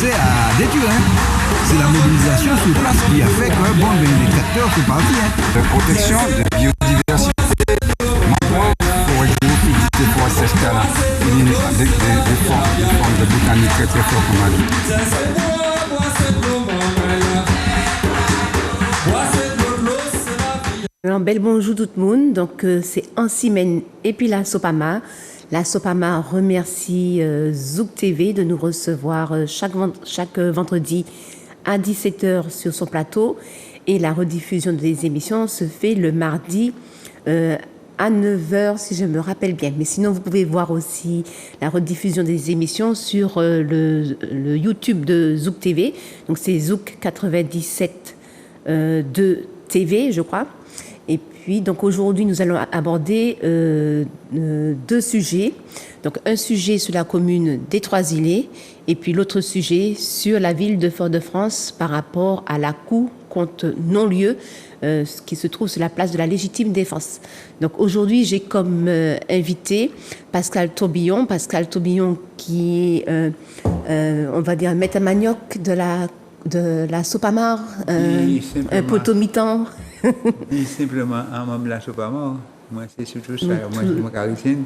commencé à détruire. C'est la mobilisation sur place qui a fait que les tracteurs sont partis. La protection de la biodiversité. Maintenant, pour les géophysiques pour ces cas-là, il y a des formes de botanique très très fortes comme on dit. Alors, bel bonjour tout le monde. Donc, c'est Ansimène et puis la Sopama. La Sopama remercie Zouk TV de nous recevoir chaque vendredi à 17h sur son plateau. Et la rediffusion des émissions se fait le mardi à 9h, si je me rappelle bien. Mais sinon, vous pouvez voir aussi la rediffusion des émissions sur le YouTube de Zouk TV. Donc, c'est Zouk 97 de TV, je crois. Et puis, donc aujourd'hui, nous allons aborder deux sujets. Donc, un sujet sur la commune des Trois-Îlets et puis l'autre sujet sur la ville de Fort-de-France par rapport à la cour contre non-lieu qui se trouve sur la place de la légitime défense. Donc, aujourd'hui, j'ai comme invité Pascal Tourbillon. Pascal Tourbillon qui est, on va dire, maître à manioc de la Sopamar, un potomitan. Et simplement, un membre de la Sopamar, moi c'est surtout ça, moi je m'acaricine,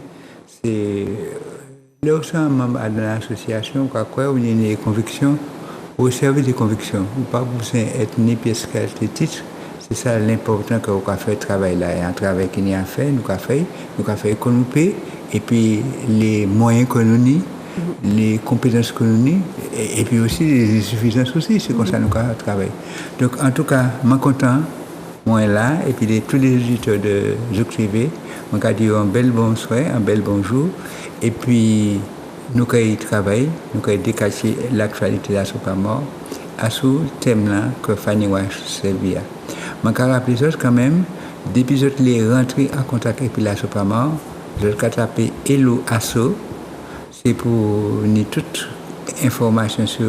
c'est là où c'est un membre de l'association, quoi, où il y a des convictions, au service des convictions, ou pas vous être ni pièce qualité titre, c'est ça l'important que vous avez fait le travail là, et un travail qu'il y a fait, nous avons fait économiser, et puis les moyens qu'on a, les compétences qu'on a, et puis aussi les insuffisances aussi, c'est comme ça nous avons travaillé. Donc en tout cas, je suis content. Moi là, et puis tous les auditeurs de Zouk TV, on a dit un bel bonsoir, un bel bonjour, et puis nous avons travaillé, nous avons décaché l'actualité de la Sopamar à ce thème-là que Fanny Wash servia. Je me rappelle quand même, depuis que je suis rentré en contact avec la Sopamar, je l'ai tapé Hello Asso, c'est pour nous toute information sur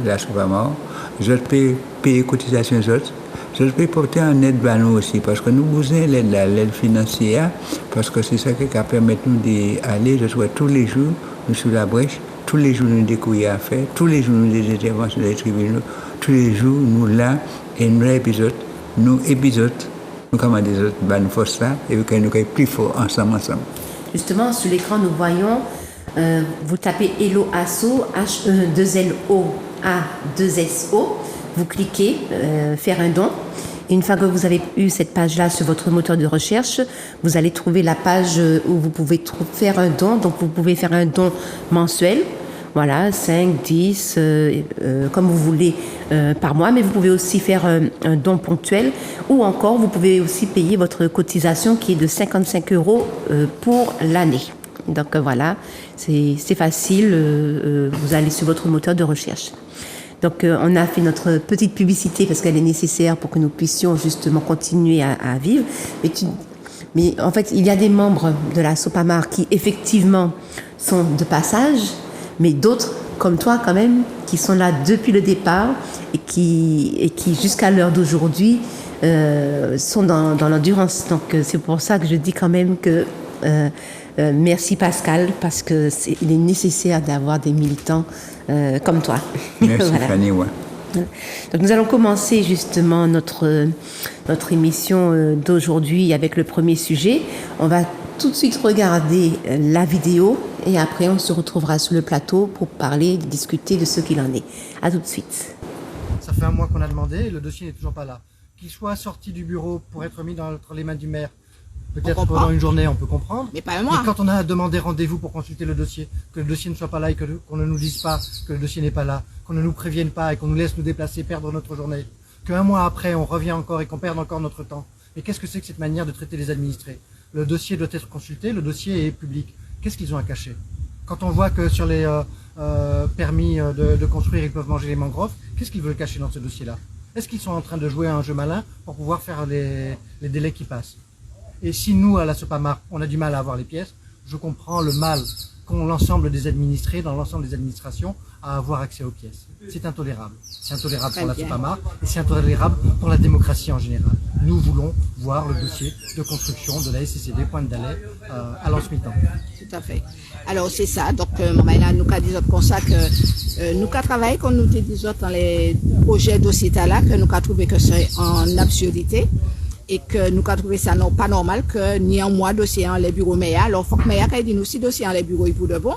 la Sopamar. Je peux payer cotisation aux autres. Je peux porter en aide à nous aussi, parce que nous besoin l'aide financière, parce que c'est ça qui permet nous d'aller, je souhaite tous les jours, nous sur la brèche, tous les jours nous des courriers à faire, tous les jours nous des interventions des tribunaux, tous les jours nous là, et nous épisodes, nous comme des autres, nous force ça, et nous sommes plus forts ensemble. Justement, sur l'écran, nous voyons, vous tapez Hello Asso, H-E-2-L-O-A-2-S-O, vous cliquez, faire un don. Et une fois que vous avez eu cette page-là sur votre moteur de recherche, vous allez trouver la page où vous pouvez faire un don. Donc, vous pouvez faire un don mensuel, voilà, 5, 10, comme vous voulez par mois. Mais vous pouvez aussi faire un don ponctuel ou encore, vous pouvez aussi payer votre cotisation qui est de 55 € pour l'année. Donc, voilà, c'est facile. Vous allez sur votre moteur de recherche. Donc, on a fait notre petite publicité parce qu'elle est nécessaire pour que nous puissions justement continuer à vivre. Mais en fait, il y a des membres de la Sopamar qui, effectivement, sont de passage, mais d'autres, comme toi quand même, qui sont là depuis le départ et qui jusqu'à l'heure d'aujourd'hui, sont dans l'endurance. Donc, c'est pour ça que je dis quand même que merci Pascal, parce qu'il est nécessaire d'avoir des militants comme toi. Merci voilà. Fanny, ouais. Donc nous allons commencer justement notre émission d'aujourd'hui avec le premier sujet. On va tout de suite regarder la vidéo et après on se retrouvera sur le plateau pour parler, discuter de ce qu'il en est. À tout de suite. Ça fait un mois qu'on a demandé et le dossier n'est toujours pas là. Qu'il soit sorti du bureau pour être mis entre les mains du maire, peut-être pendant une journée, on peut comprendre. Mais pas un mois. Mais quand on a demandé rendez-vous pour consulter le dossier, que le dossier ne soit pas là et qu'on ne nous dise pas que le dossier n'est pas là, qu'on ne nous prévienne pas et qu'on nous laisse nous déplacer, perdre notre journée, qu'un mois après, on revient encore et qu'on perde encore notre temps. Mais qu'est-ce que c'est que cette manière de traiter les administrés? Le dossier doit être consulté, le dossier est public. Qu'est-ce qu'ils ont à cacher? Quand on voit que sur les permis de construire, ils peuvent manger les mangroves, qu'est-ce qu'ils veulent cacher dans ce dossier-là? Est-ce qu'ils sont en train de jouer à un jeu malin pour pouvoir faire les délais qui passent? Et si nous, à la Sopamar, on a du mal à avoir les pièces, je comprends le mal qu'ont l'ensemble des administrés, dans l'ensemble des administrations, à avoir accès aux pièces. C'est intolérable. C'est intolérable pour la Sopamar et c'est intolérable pour la démocratie en général. nous voulons voir le dossier de construction de la SCCD Pointe-d'Alais à Lens-Mitan. Tout à fait. Alors c'est ça, donc là, nous avons dit comme ça que nous avons travaillé, comme nous avons dit dans les projets dossiers là, que nous avons trouvé que c'est en absurdité et que nous avons trouvé ça non, pas normal que ni un mois dossier en les bureaux MEA. Alors il faut que MEA ait dit nous si dossier en les bureaux est pour de bon.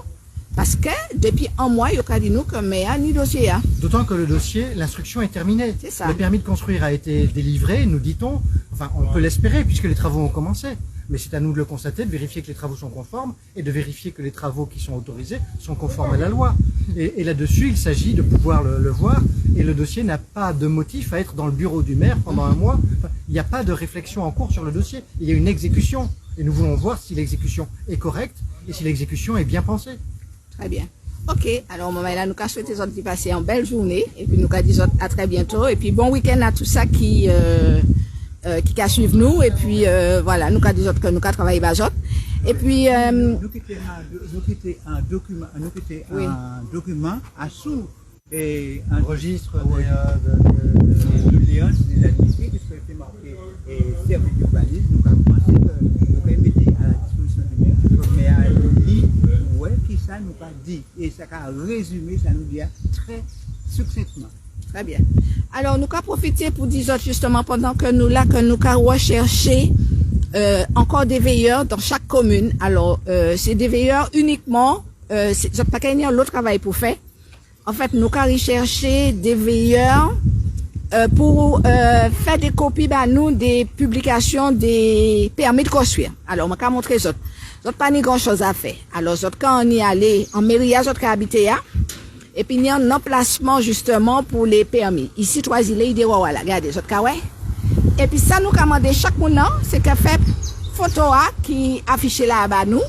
Parce que depuis un mois, il y a dit nous que MEA ni dossier. D'autant que le dossier, l'instruction est terminée. C'est ça. Le permis de construire a été délivré, nous dit-on. Enfin, on peut l'espérer puisque les travaux ont commencé. Mais c'est à nous de le constater, de vérifier que les travaux sont conformes et de vérifier que les travaux qui sont autorisés sont conformes à la loi. Et là-dessus, il s'agit de pouvoir le voir. Et le dossier n'a pas de motif à être dans le bureau du maire pendant un mois. Enfin, il n'y a pas de réflexion en cours sur le dossier. Il y a une exécution. Et nous voulons voir si l'exécution est correcte et si l'exécution est bien pensée. Très bien. Ok, alors là, nous avons souhaité de passer une belle journée et puis nous avons dit à très bientôt et puis bon week-end à tout ça qui suivent nous et puis voilà, nous avons dit que nous avons travaillé avec et puis nous quittons un document à sous et un registre de Léon des administrés qui sont été marqués et service d'urbanisme. Nous avons pensé que nous avons mis à la disposition du maire, mais à lui, ouais, qui ça nous a dit et ça a résumé, ça nous dit très succinctement. Très bien. Alors, nous avons profité pour dire justement pendant que nous avons recherché encore des veilleurs dans chaque commune. Alors, c'est des veilleurs uniquement, c'est pas qu'il y a l'autre travail pour faire. En fait, nous avons recherché des veilleurs pour faire des copies nous des publications des permis de construire. Alors, on va montrer les autres. Les autres pas ni grand chose à faire. Alors, les autres quand on y allait en mairie, les autres qui habitaient là. Et puis, il y a un emplacement justement pour les permis. Ici, trois îles, il dit, voilà, regardez, les autres cas, ouais. Et puis, ça nous commande chaque monde, c'est qu'à fait photo qui affiche là bas nous.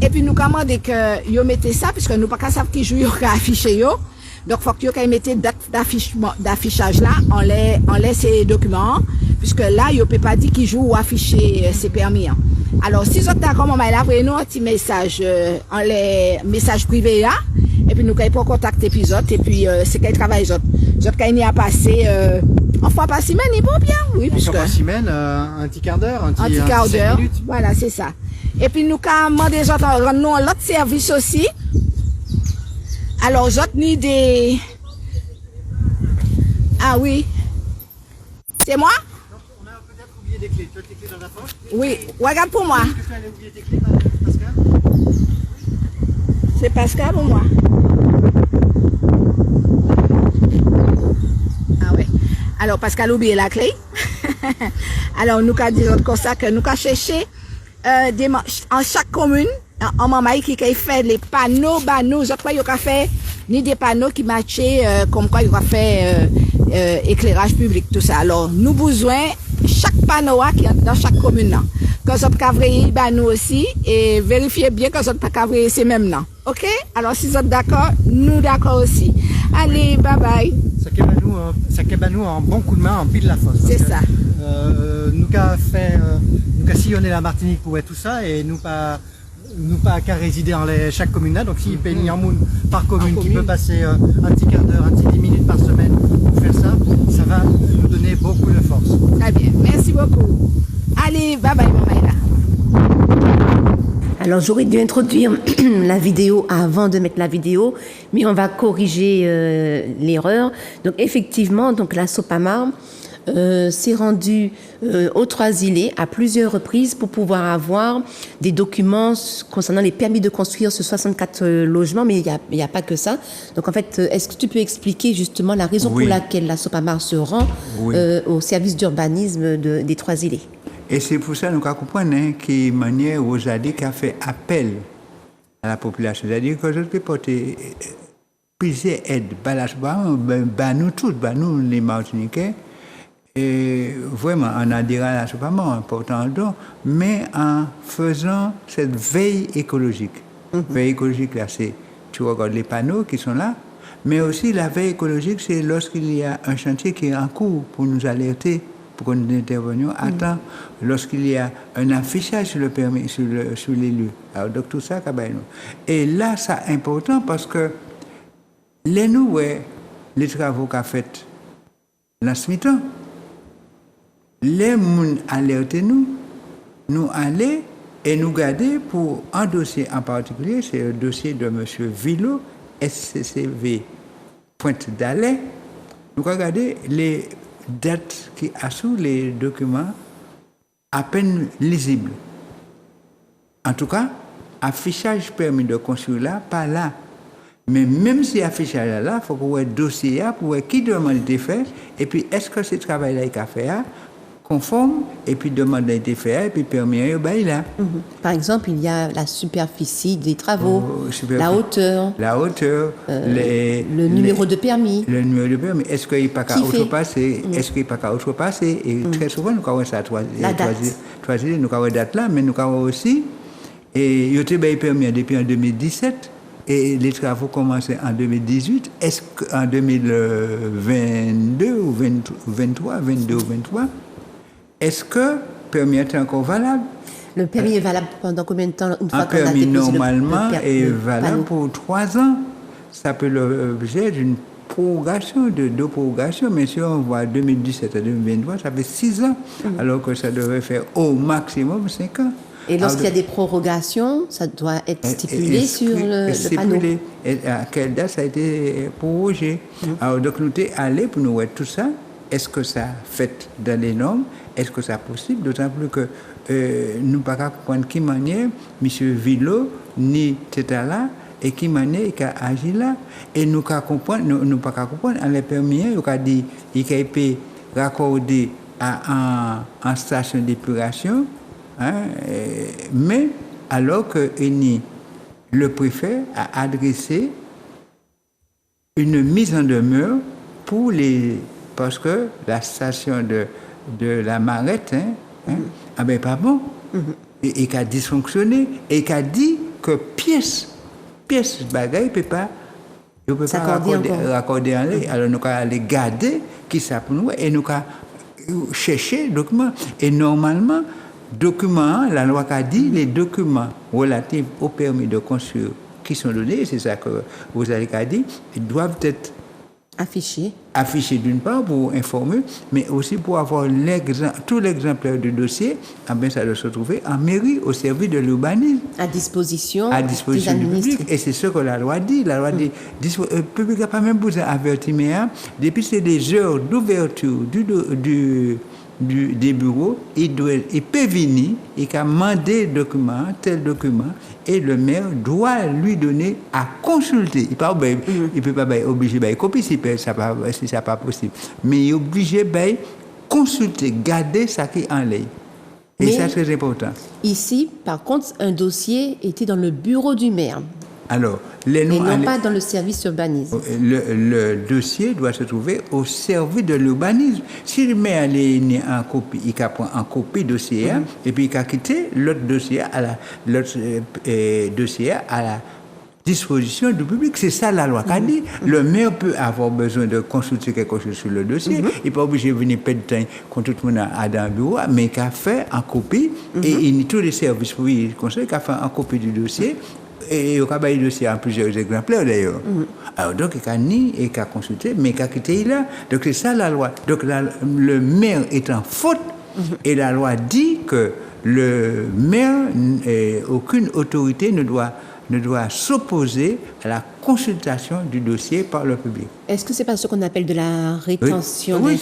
Et puis, nous commandons que yo mettez ça, puisque nous pas qu'à savoir qui joue, yo affiché yo. Donc, faut que yo mettez date d'affichage là, on laisse ces documents, puisque là, yo peut pas dire qui joue ou afficher ces permis. Alors, si vous êtes d'accord, on va là, vous nous un petit message, en les messages privés là, et puis nous pouvons contacter puis autres, et puis c'est qu'ils travaillent les autres. Les autres, quand il y a passé, en fois par semaine, ils vont bien, oui, puisque. En fois par semaine, un petit quart d'heure, un petit quart d'heure. minutes. Voilà, c'est ça. Et puis nous, quand on demande les autres, on rend nous l'autre service aussi. Alors, les autres, ni des. Ah oui. C'est moi? On a peut-être oublié des clés. Tu as tes clés dans la poche? Oui, regarde pour moi. Est-ce que tu allais oublier tes clés, Pascal? C'est Pascal pour moi. Ah ouais. Alors Pascal a oublié la clé. Alors nous avons dit comme ça que nous avons cherché en chaque commune, en maman qui a fait les panneaux, nous avons fait ni des panneaux qui matchaient comme quoi il a fait éclairage public, tout ça. Alors nous avons besoin chaque panneau qui est dans chaque commune. Quand vous avez nous aussi et vérifiez bien que vous n'avez pas ces mêmes noms. Ok? Alors si vous êtes d'accord, nous d'accord aussi. Allez, bye bye. Ça qu'est nous un bon coup de main en pile la fosse. C'est ça. Nous avons sillonné la Martinique pour tout ça et nous pas qu'à résider dans chaque commune là. Donc s'il paye un monde par commune qui peut passer un petit quart d'heure, un petit 10 minutes par semaine pour faire ça, ça va nous donner beaucoup de force. Très bien. Merci beaucoup. Allez, bye bye, Maïla. Alors j'aurais dû introduire la vidéo avant de mettre la vidéo, mais on va corriger l'erreur. Donc effectivement, donc la SOPAMA s'est rendue aux Trois-Îlets à plusieurs reprises pour pouvoir avoir des documents concernant les permis de construire sur 64 logements, mais il n'y a pas que ça. Donc en fait, est-ce que tu peux expliquer justement la raison pour laquelle la SOPAMA se rend au service d'urbanisme des Trois-Îlets? Et c'est pour ça que nous comprenons qu'il y a une manière où Zadi a fait appel à la population. C'est-à-dire que je peux porter plusieurs aides. Nous tous, nous les Martiniquais, et vraiment en adhérant à la SOPAMA, en portant le don, mais en faisant cette veille écologique. Veille écologique, là, c'est, tu regardes les panneaux qui sont là, mais aussi la veille écologique, c'est lorsqu'il y a un chantier qui est en cours pour nous alerter, pour que nous intervenions à temps, lorsqu'il y a un affichage sur le permis, sur les lieux. Alors, donc, tout ça, et là, c'est important parce que les travaux qu'a fait Lens-Mitan, les gens alertent nous aller et nous garder pour un dossier en particulier, c'est le dossier de M. Villot, SCCV Pointe d'Alais. Nous regardons les dates qui assurent les documents à peine lisibles. En tout cas, affichage permis de construire là, pas là. Mais même si affichage là, il faut qu'on ait un dossier là pour voir qui demande été fait et puis est-ce que ce travail-là est fait conforme et puis demande a été fait et puis permis là. Par exemple, il y a la superficie des travaux, la hauteur, le numéro de permis. Le numéro de permis. Est-ce qu'il n'y a pas qu'à outrepasser? Est-ce qu'il n'y a pas qu'à outrepasser? Et très souvent, nous avons ça la date. Nous avons date là, mais nous avons aussi, et il y a eu permis depuis en 2017. Et les travaux commençaient en 2018. Est-ce qu'en 2022 ou 23, est-ce que le permis est encore valable? Le permis est valable pendant combien de temps une fois un qu'on a permis déposé normalement est valable panneau. pour 3 ans. Ça peut l'objet d'une prorogation, de deux prorogations, mais si on voit 2017 à 2023, ça fait 6 ans, alors que ça devrait faire au maximum 5 ans. Et lorsqu'il y a des prorogations, ça doit être stipulé sur le panneau. Et à quelle date ça a été prorogé. Alors, donc, nous sommes allés pour nous voir tout ça. Est-ce que ça fait dans les normes? Est-ce que c'est possible? D'autant plus que nous ne pouvons pas comprendre qui manière M. Villot ni Tétala et qui manière il a agi là. Et nous ne pouvons pas comprendre. En les permis, il a dit qu'il a été raccordé à une station d'épuration. Mais alors que le préfet a adressé une mise en demeure pour parce que la station de la Marette pas bon et qui a dysfonctionné et qui a dit que pièce bagaille peut pas raccorder en l'air. Alors nous allons aller garder qui ça pour nous et nous allons chercher documents et normalement documents, la loi a dit, les documents relatifs au permis de construire qui sont donnés, c'est ça que vous avez dit, ils doivent être affichés d'une part pour informer, mais aussi pour avoir tout l'exemplaire du dossier, ça doit se trouver en mairie au service de l'urbanisme. À disposition du public. Et c'est ce que la loi dit. La loi dit, le public n'a pas même besoin d'avertir, mais depuis c'est des heures d'ouverture des bureaux, il peut venir, il peut demander tel document, et le maire doit lui donner à consulter. Il ne peut pas obliger à copier si ce n'est pas possible. Mais il est obligé de consulter, garder ça qui est en ligne. Et ça, c'est très important. Ici, par contre, un dossier était dans le bureau du maire. Alors, non pas dans le service urbanisme. Le dossier doit se trouver au service de l'urbanisme. Si le maire est en copie, il prend en copie dossier et puis il a quitté l'autre dossier à la disposition du public. C'est ça la loi qui a dit. Le maire peut avoir besoin de consulter quelque chose sur le dossier. Il n'est pas obligé de venir perdre de temps quand tout le monde a dans le bureau, mais il a fait en copie et il y a tous les services pour lui conseiller qui a fait en copie du dossier. Et il a le dossier en plusieurs exemplaires d'ailleurs. Alors donc il a ni et il a consulté, mais il a quitté là. Donc c'est ça la loi. Donc le maire est en faute et la loi dit que le maire, aucune autorité ne doit s'opposer à la consultation du dossier par le public. Est-ce que c'est pas ce qu'on appelle de la rétention d'information? Oui,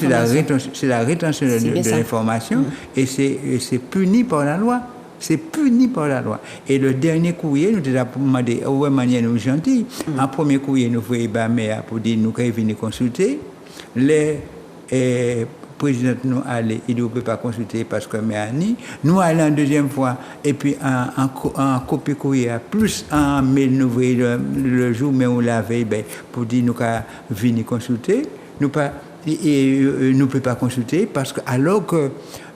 c'est la rétention de l'information et c'est puni par la loi. C'est puni par la loi. Et le dernier courrier, nous avons demandé, de manière nous gentille, en premier courrier, nous voyons maire pour dire nous allons venir consulter. Les présidents nous allaient, ils ne peuvent pas consulter parce que maire ni. Nous allons en deuxième fois, et puis en copie courrier, plus en mail, nous voyons le jour, mais on l'avait pour dire nous allons venir consulter. Nous ne pouvons pas consulter parce que alors que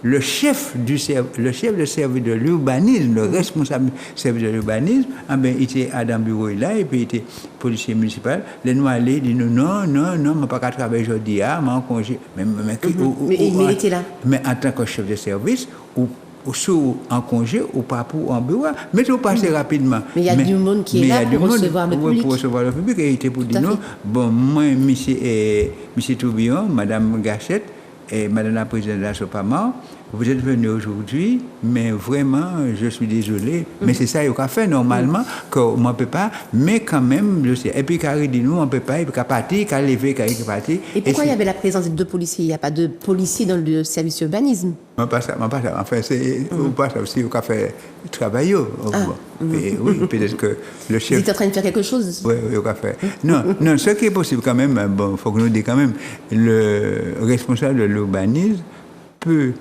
le chef de service de l'urbanisme, le responsable du service de l'urbanisme, il était à dans le bureau là et puis il était policier municipal. Les noirs allaient dire non, je ne peux pas travailler aujourd'hui, je suis en congé. Mais il était là. Mais en tant que chef de service, ou en congé ou pas pour en bureau, mais tout passer rapidement. Mais il y a du monde qui est là pour recevoir le public. Pour recevoir le public, et il était pour dire non, bon, moi, monsieur Tourbillon, madame Gachette, et Madame la Présidente de la SOPAMA, vous êtes venu aujourd'hui, mais vraiment, je suis désolé, mais c'est ça qu'il a fait normalement, qu'on ne peut pas, mais quand même, je sais. Et puis, Carré dit nous, on ne peut pas, il peut pas partir, il peut lever, il peut partir. Et pourquoi il y avait la présence de 2 policiers? Il n'y a pas de policiers dans le service urbanisme? Pas ça. Enfin, c'est pas ça aussi, il a fait travail. Et oui, peut-être que le chef. Vous êtes en train de faire quelque chose? Oui, il a fait. Non, ce qui est possible quand même, bon, il faut que nous disions quand même, le responsable de l'urbanisme peut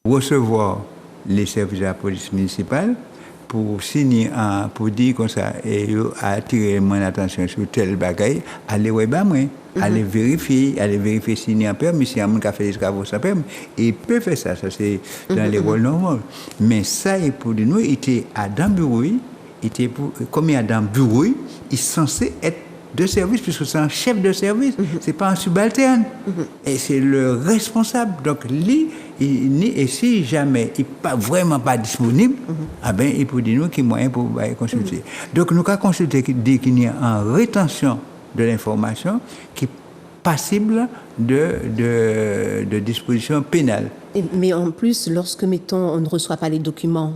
recevoir les services de la police municipale pour signer pour dire comme ça et attirer mon attention sur tel bagaille, aller aller vérifier signer en permis si un qui a fait des travaux sans permis, il peut faire ça c'est dans les rôles normaux. Mais ça et pour nous il était à dans bureau, comme il est dans bureau, il est censé être de service, puisque c'est un chef de service, c'est pas un subalterne. Et c'est le responsable. Donc, lui, et si jamais il n'est pas vraiment pas disponible, il peut dire nous qu'il y a moyen pour consulter. Donc, nous avons consulté qu'il y a en rétention de l'information qui est passible de dispositions pénales. Mais en plus, lorsque, mettons, on ne reçoit pas les documents,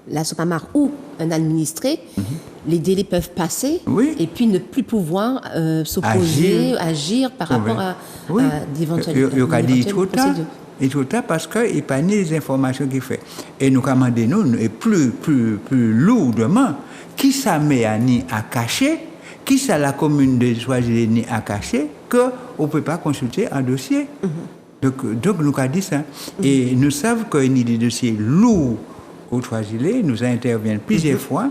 la SOPAMA ou un administré, les délais peuvent passer et puis ne plus pouvoir s'opposer, agir par rapport à d'éventuelles procédures. Il est trop tard parce qu'il n'y a pas les informations qu'il fait. Et nous commandons, nous, et plus lourdement, qui ça met à cacher, qui ça la commune de Soisy à cacher, qu'on ne peut pas consulter un dossier. Donc nous avons dit ça. Et nous savons qu'il y a des dossiers lourds au Soisy, nous interviennent plusieurs fois,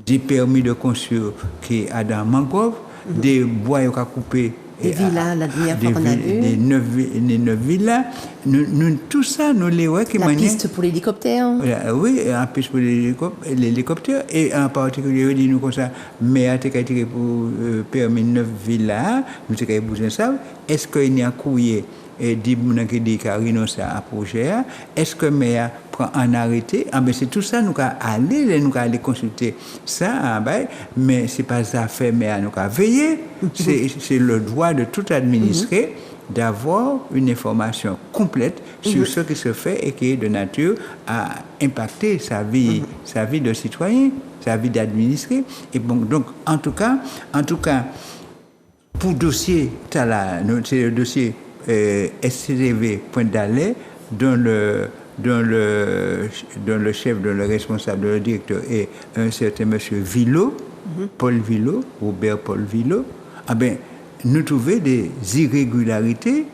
des permis de construire qui est dans Mangrove, des bois qui ont coupé. Des villas, la dernière fois qu'on a vu. Des 9 villas. Tout ça, nous les voyons qui manière. La piste pour l'hélicoptère. Oui, la piste pour l'hélicoptère. Et en particulier, dit nous comme ça, mais à tiré pour permis 9 villas, nous avons besoin de ça. Est-ce qu'il y a un courrier et dit qui dit qu'il a renoncé à projet? Est-ce que le maire prend un arrêté? C'est tout ça, nous allons aller consulter ça, mais ce n'est pas ça fait, mais nous allons veiller. C'est le droit de tout administré d'avoir une information complète sur ce qui se fait et qui est de nature à impacter sa vie de citoyen, sa vie d'administré. Et donc, en tout cas, pour dossier, c'est le dossier SCDV Pointe d'Alais, dont le chef, dont le responsable, le directeur est un certain monsieur Villot, Paul Villot, Robert Paul Villot. Nous trouvons des irrégularités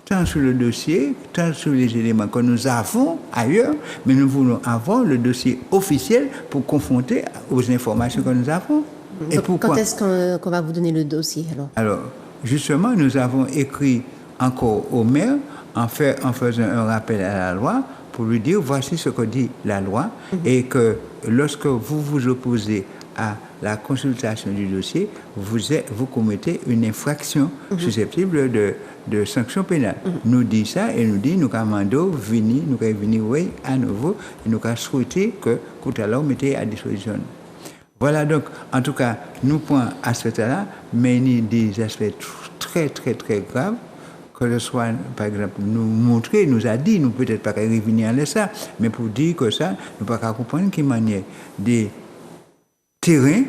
tant sur le dossier, tant sur les éléments que nous avons ailleurs, mais nous voulons avoir le dossier officiel pour confronter aux informations que nous avons. Et donc, quand est-ce qu'on va vous donner le dossier alors, justement, nous avons écrit encore au maire en faisant un rappel à la loi pour lui dire voici ce que dit la loi et que lorsque vous vous opposez à la consultation du dossier, vous commettez une infraction susceptible de sanctions pénales. Nous dit ça et nous dit nous commandons venir oui à nouveau et nous souhaité que tout à l'heure mettez à disposition. Voilà donc en tout cas nous prenons à ce là mais il y a des aspects très très très graves que ce soit, par exemple, nous montrer, nous a dit, nous peut-être pas revenir à ça, mais pour dire que ça, nous ne pouvons pas comprendre qu'il manière des terrains,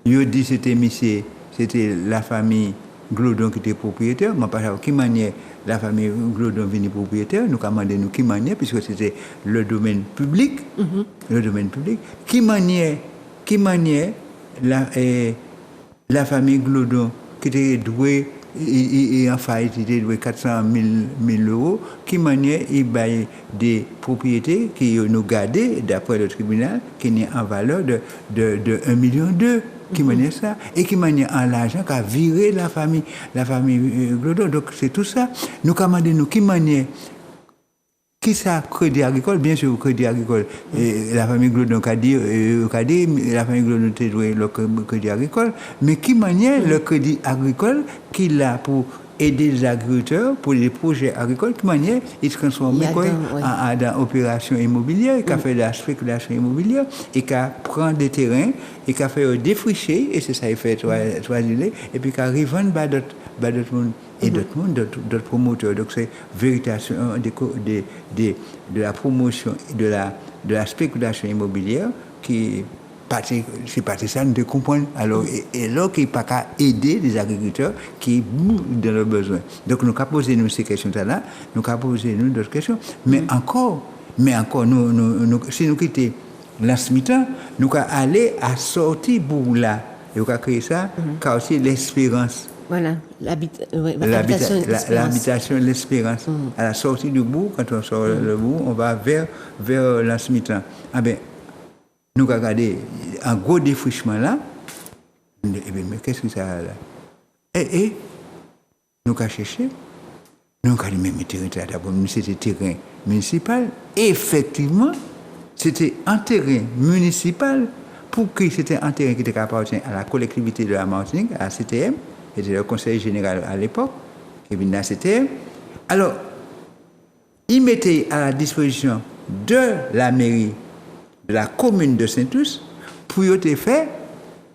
il dit c'était la famille Glodon qui était propriétaire, mais pas qui manière la famille Glodon venir propriétaire, nous commandons nous qui manière, puisque c'était le domaine public, qui manière la famille Glodon qui était douée et en faillite, il doit 400 000 euros, qui manière il baille des propriétés qui nous gardées d'après le tribunal, qui n'est en valeur de 1,2 million, qui manière ça, et qui manière en l'argent qu'a viré la famille Glodon. Donc c'est tout ça. Nous commandons nous qui manière qui ça crédit agricole, bien sûr crédit agricole. Et la famille Glodon a dit la famille Glodon a joué le crédit agricole, mais qui manière le crédit agricole qu'il a pour aider les agriculteurs pour les projets agricoles, qui manière il se transforme en opération immobilière, qui a fait de la spéculation immobilière et qui prend des terrains et qui a fait défricher, et c'est ça il fait Soisy, et puis qui a revendre bas d'autres monde et d'autres promoteurs. Donc c'est véritablement de la promotion de la spéculation immobilière qui c'est parti ça nous comprendre alors et là qui pas qu'à aider les agriculteurs qui dans leurs besoins. Donc nous avons posé nous ces questions là, nous avons posé nous d'autres questions, mais encore nous si nous quitter l'asmitan, nous avons aller à sortir pour là, et nous avons créé ça car aussi l'espérance. Voilà, l'habitation de l'espérance. À la sortie du bout, quand on sort le bout, on va vers l'asmitan. Ah ben nous avons regardé un gros défrichement là. Mais qu'est-ce que ça a là? Et nous avons cherché. Nous avons dit, mais c'était terrain municipal. Et effectivement, c'était un terrain municipal pour que c'était un terrain qui appartient à la collectivité de la Martinique, à la CTM, qui était le conseil général à l'époque, qui venait de la CTM. Alors, il mettait à la disposition de la mairie de la commune de Saint-Tous pour y faire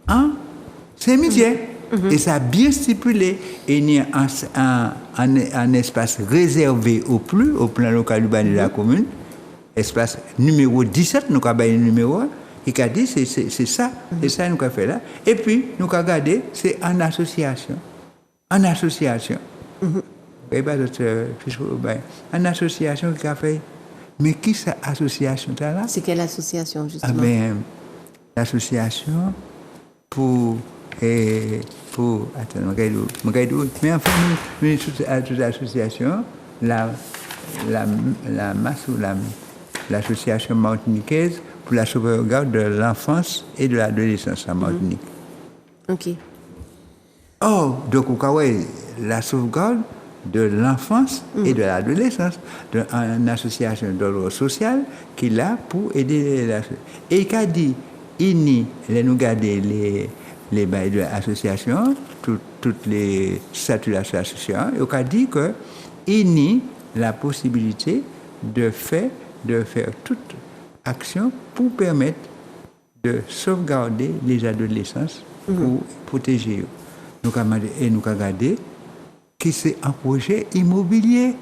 un cimetière. Et ça a bien stipulé. Il y a un espace réservé au plan local urbain de la commune, espace numéro 17, nous avons le numéro 1, qui a dit c'est ça, c'est ça nous avons fait là. Et puis, nous avons regardé, c'est en association. En association. En association qui a fait. Mais qui cette association là? C'est quelle association, justement? Ah ben, l'association pour attends, mais enfin, nous toute association, l'association martiniquaise pour la sauvegarde de l'enfance et de l'adolescence en Martinique. Ok. Oh, donc, la sauvegarde de l'enfance et de l'adolescence, une association d'ordre social qui est là pour aider et qui a dit, nous garder les bails de l'association, toutes les statuts de l'association, et qui a dit que il la possibilité de faire toute action pour permettre de sauvegarder les adolescents pour protéger eux. Nous avons regardé que c'est un projet immobilier.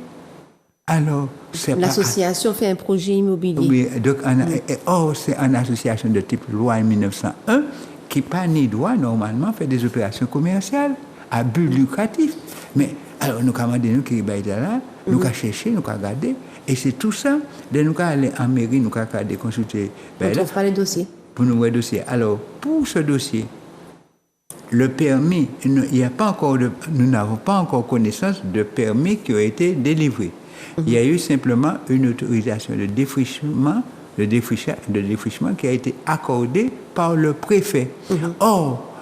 Alors, l'association fait un projet immobilier. Oui, donc, c'est une association de type loi 1901 qui pas ni droit normalement faire des opérations commerciales à but lucratif. Mais alors nous avons dit nous qui là, nous avons cherché, nous avons regardé, et c'est tout ça. Nous avons allé en mairie, nous avons consulté. On ne trouve pas le dossier. Pour nous voir le dossier. Alors pour ce dossier, le permis, nous n'avons pas encore connaissance de permis qui a été délivré. Il y a eu simplement une autorisation de défrichement qui a été accordée par le préfet. Or,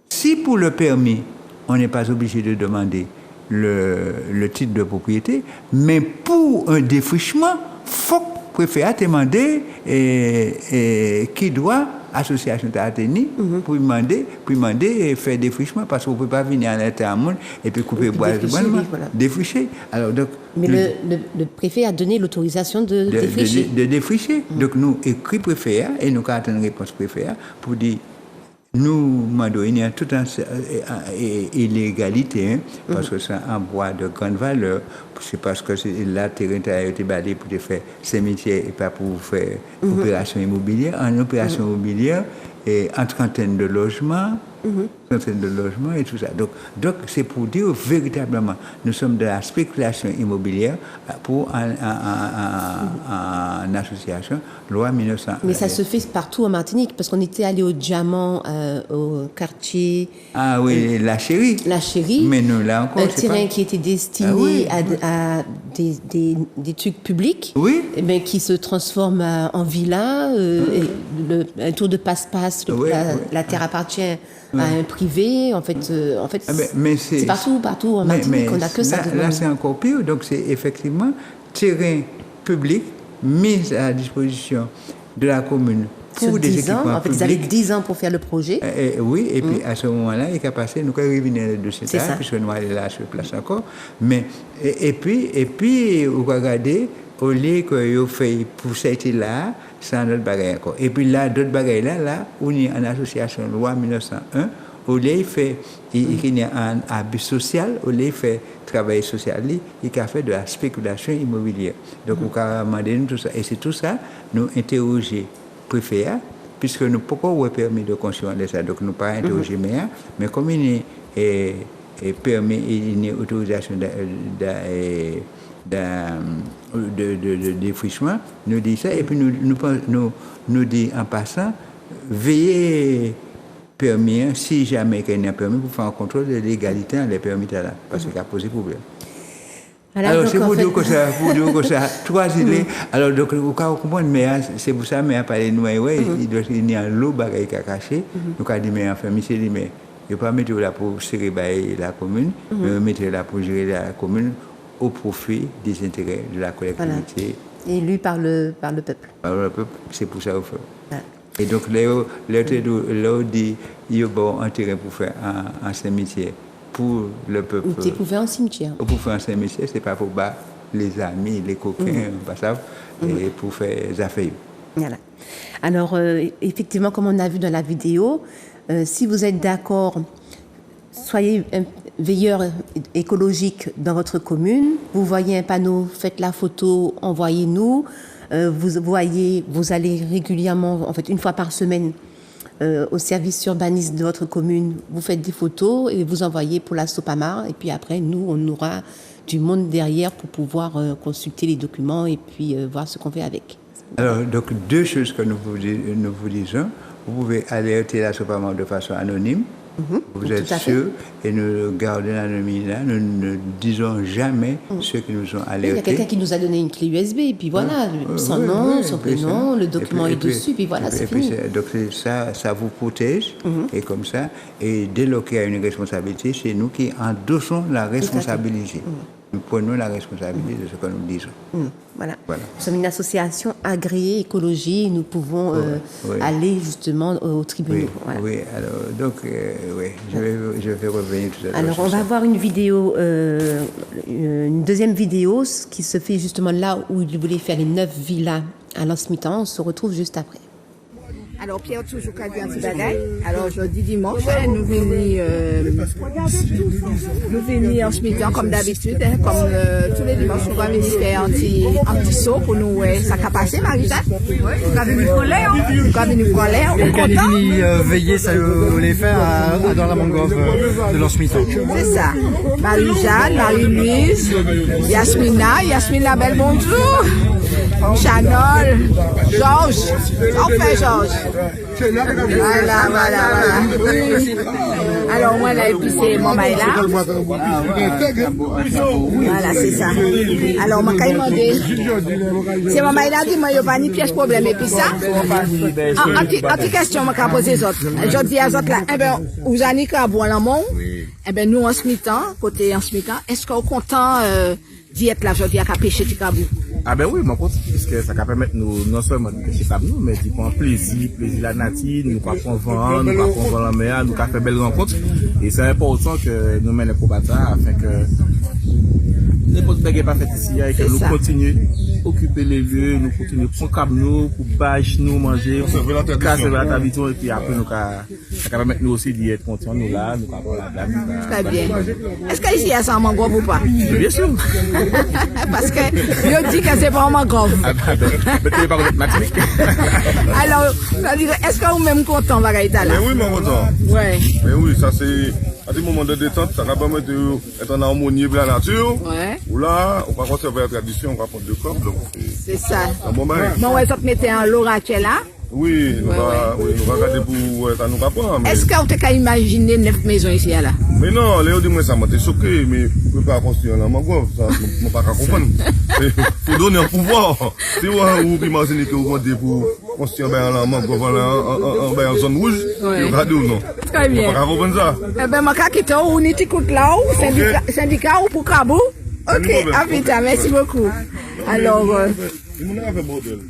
si pour le permis, on n'est pas obligé de demander le titre de propriété, mais pour un défrichement, il faut que le préfet a demandé qui doit association d'Athénie pour demander faire défrichement parce qu'on ne peut pas venir à l'intérieur et puis couper bois défricher. Alors donc mais le préfet a donné l'autorisation de défricher. De défricher. Donc nous écrit préfet et nous attendons une réponse préfet pour dire nous demandons il y a toute une illégalité parce que c'est un bois de grande valeur. C'est parce que la terrain a été balayé pour faire cimetière et pas pour faire opération immobilière. En opération immobilière, et en trentaine de logements, et tout ça. Donc c'est pour dire véritablement, nous sommes de la spéculation immobilière pour une association, loi 1900. Mais ça se fait partout en Martinique, parce qu'on était allé au Diamant, au quartier... Ah oui, la Chérie. La Chérie. Mais nous, là encore, un terrain qui était destiné à des trucs publics, et bien, qui se transforme en villa, un tour de passe-passe, la terre appartient à un privé, en fait c'est partout en Martinique, on n'a que ça. Là, c'est encore pire, donc c'est effectivement terrain public mis à la disposition de la commune pour des équipements publics. Ils avaient 10 ans pour faire le projet. Oui, et puis à ce moment-là, il a passé, nous avons revenir le dossier, puisque nous allons là sur place encore. Mais, et puis, vous regardez, au lieu que vous faites pour cette là, c'est un autre bagage encore. Et puis là, d'autres bagages là, où il y a une association loi 1901, au lieu fait il y a un abus social, au lieu fait travail social, il a fait de la spéculation immobilière. Donc on a demandé tout ça et c'est tout ça nous interroger préfet puisque nous pouvons permis de conscience de ça, donc nous pas interroger maire, mais comme il est permis, il y a une autorisation de défrichement, nous dit ça et puis nous dit en passant veillez permis, si jamais il y a un permis pour faire un contrôle de légalité dans les permis là, parce qu'il a posé problème. Alors c'est pour dire que ça, trois idées. Alors donc vous comprenez, mais c'est pour ça mais parler nous il doit y a un lot bagaille qui a caché. Donc a dit mais enfin monsieur dit mais il pas mettre là pour serrer la commune, mais mettre là pour gérer la commune au profit des intérêts de la collectivité. Voilà. Élu par le peuple. Par le peuple, c'est pour ça qu'on fait. Voilà. Et donc là dit il y a bon intérêt pour faire un cimetière pour le peuple. Ou pour faire un cimetière. Pour faire un cimetière, c'est pas pour battre les amis, les copains, pas ça, et pour faire des affaires. Voilà. Alors effectivement, comme on a vu dans la vidéo, si vous êtes d'accord, soyez un veilleur écologique dans votre commune. Vous voyez un panneau, faites la photo, envoyez-nous. Vous allez régulièrement, en fait une fois par semaine, au service urbaniste de votre commune, vous faites des photos et vous envoyez pour la SOPAMA. Et puis après, nous, on aura du monde derrière pour pouvoir consulter les documents et puis voir ce qu'on fait avec. Alors, donc deux choses que nous vous disons. Vous pouvez alerter la SOPAMA de façon anonyme. Vous êtes sûr et nous gardons l'anonymat là. Nous ne disons jamais ceux qui nous ont alertés. Il y a quelqu'un qui nous a donné une clé USB et puis voilà, son nom, son prénom, le document est dessus, puis voilà, c'est fini. Donc ça vous protège et comme ça, et dès lors qu'il y a une responsabilité, c'est nous qui endossons la responsabilité. Nous prenons la responsabilité de ce que nous disons. Voilà. Nous sommes une association agréée écologie et nous pouvons aller justement au tribunal. Oui, alors donc je vais revenir tout à l'heure. Alors on va voir une vidéo, une deuxième vidéo qui se fait justement là où il voulait faire les 9 villas à Lansmitan. On se retrouve juste après. Alors Pierre toujours qu'à dire un petit bagaille. Alors jeudi dimanche, nous venons en ce midi comme d'habitude, comme tous les dimanches, nous allons faire un petit saut pour nous ça qu'a passé, Marie-Jeanne. Nous avons venu colère, on est venu veiller, ça les faire dans la mangrove de Lansmitan. C'est ça. Marie-Jeanne, Marie-Louise, Yasmina, belle bonjour. Chanol, Georges, enfin Georges. Voilà. Alors moi là, et puis c'est mon maïla. Voilà, c'est ça. Alors moi quand il m'a dit, c'est mon maïla qui m'a pas ni pièce problème. Et puis ça, en petite question, moi quand poser les autres. Je dis à les autres là, vous avez qu'à boire l'amont. Nous en ce mi-temps, côté en ce mi-temps, est-ce qu'on est content d'y être là aujourd'hui à pêcher du cabou? Ah ben oui, mon compte, puisque ça va permettre nous, non seulement de pêcher comme nous, mais d'y prendre plaisir la nature, nous pas prendre vent, nous pas prendre la mer, nous pas faire belles rencontres. Et c'est important que nous menions les combattants afin que n'importe quoi n'est pas fait ici et que nous continuions à occuper les lieux, nous continuons à prendre comme nous, pour bâcher, nous manger, pour casser la tradition et puis après nous, ça va permettre nous aussi d'y être contents, nous là, nous pas prendre la blague. Très bien. Est-ce qu'ici il y a ça en mangrove ou pas? Bien sûr. Parce que je dis que c'est pas en mangrove. Ah ben, tu n'es pas mathématique. Alors, est-ce que vous même content, Bagaïta là? Oui, mon content. Ouais. Mais oui, ça c'est à des moments de détente, ça va permettre d'être en harmonie avec la nature. Ouais. Ou là, on va conserver la tradition, on va prendre deux corps. C'est ça. Un bon bail. Bon, ouais, ça te mettait en l'oracle là. Oui, nous va regarder pour ça nous rapporte. Est-ce que vous avez imaginé 9 maisons ici là? Mais non, Léo dit moi ça m'a été choqué, mais je ne peux pas construire la mangrove, ça ne peux pas comprendre. Il faut donner un pouvoir. Si vous imaginez que vous comptez pour construire la mangrove en zone rouge, regardez ou non. Très bien. Je ne peux pas comprendre ça. Eh bien, je vais quitter où nous écoutons là, syndicat ou pour Cabou. Ok, à vite, merci beaucoup. Alors,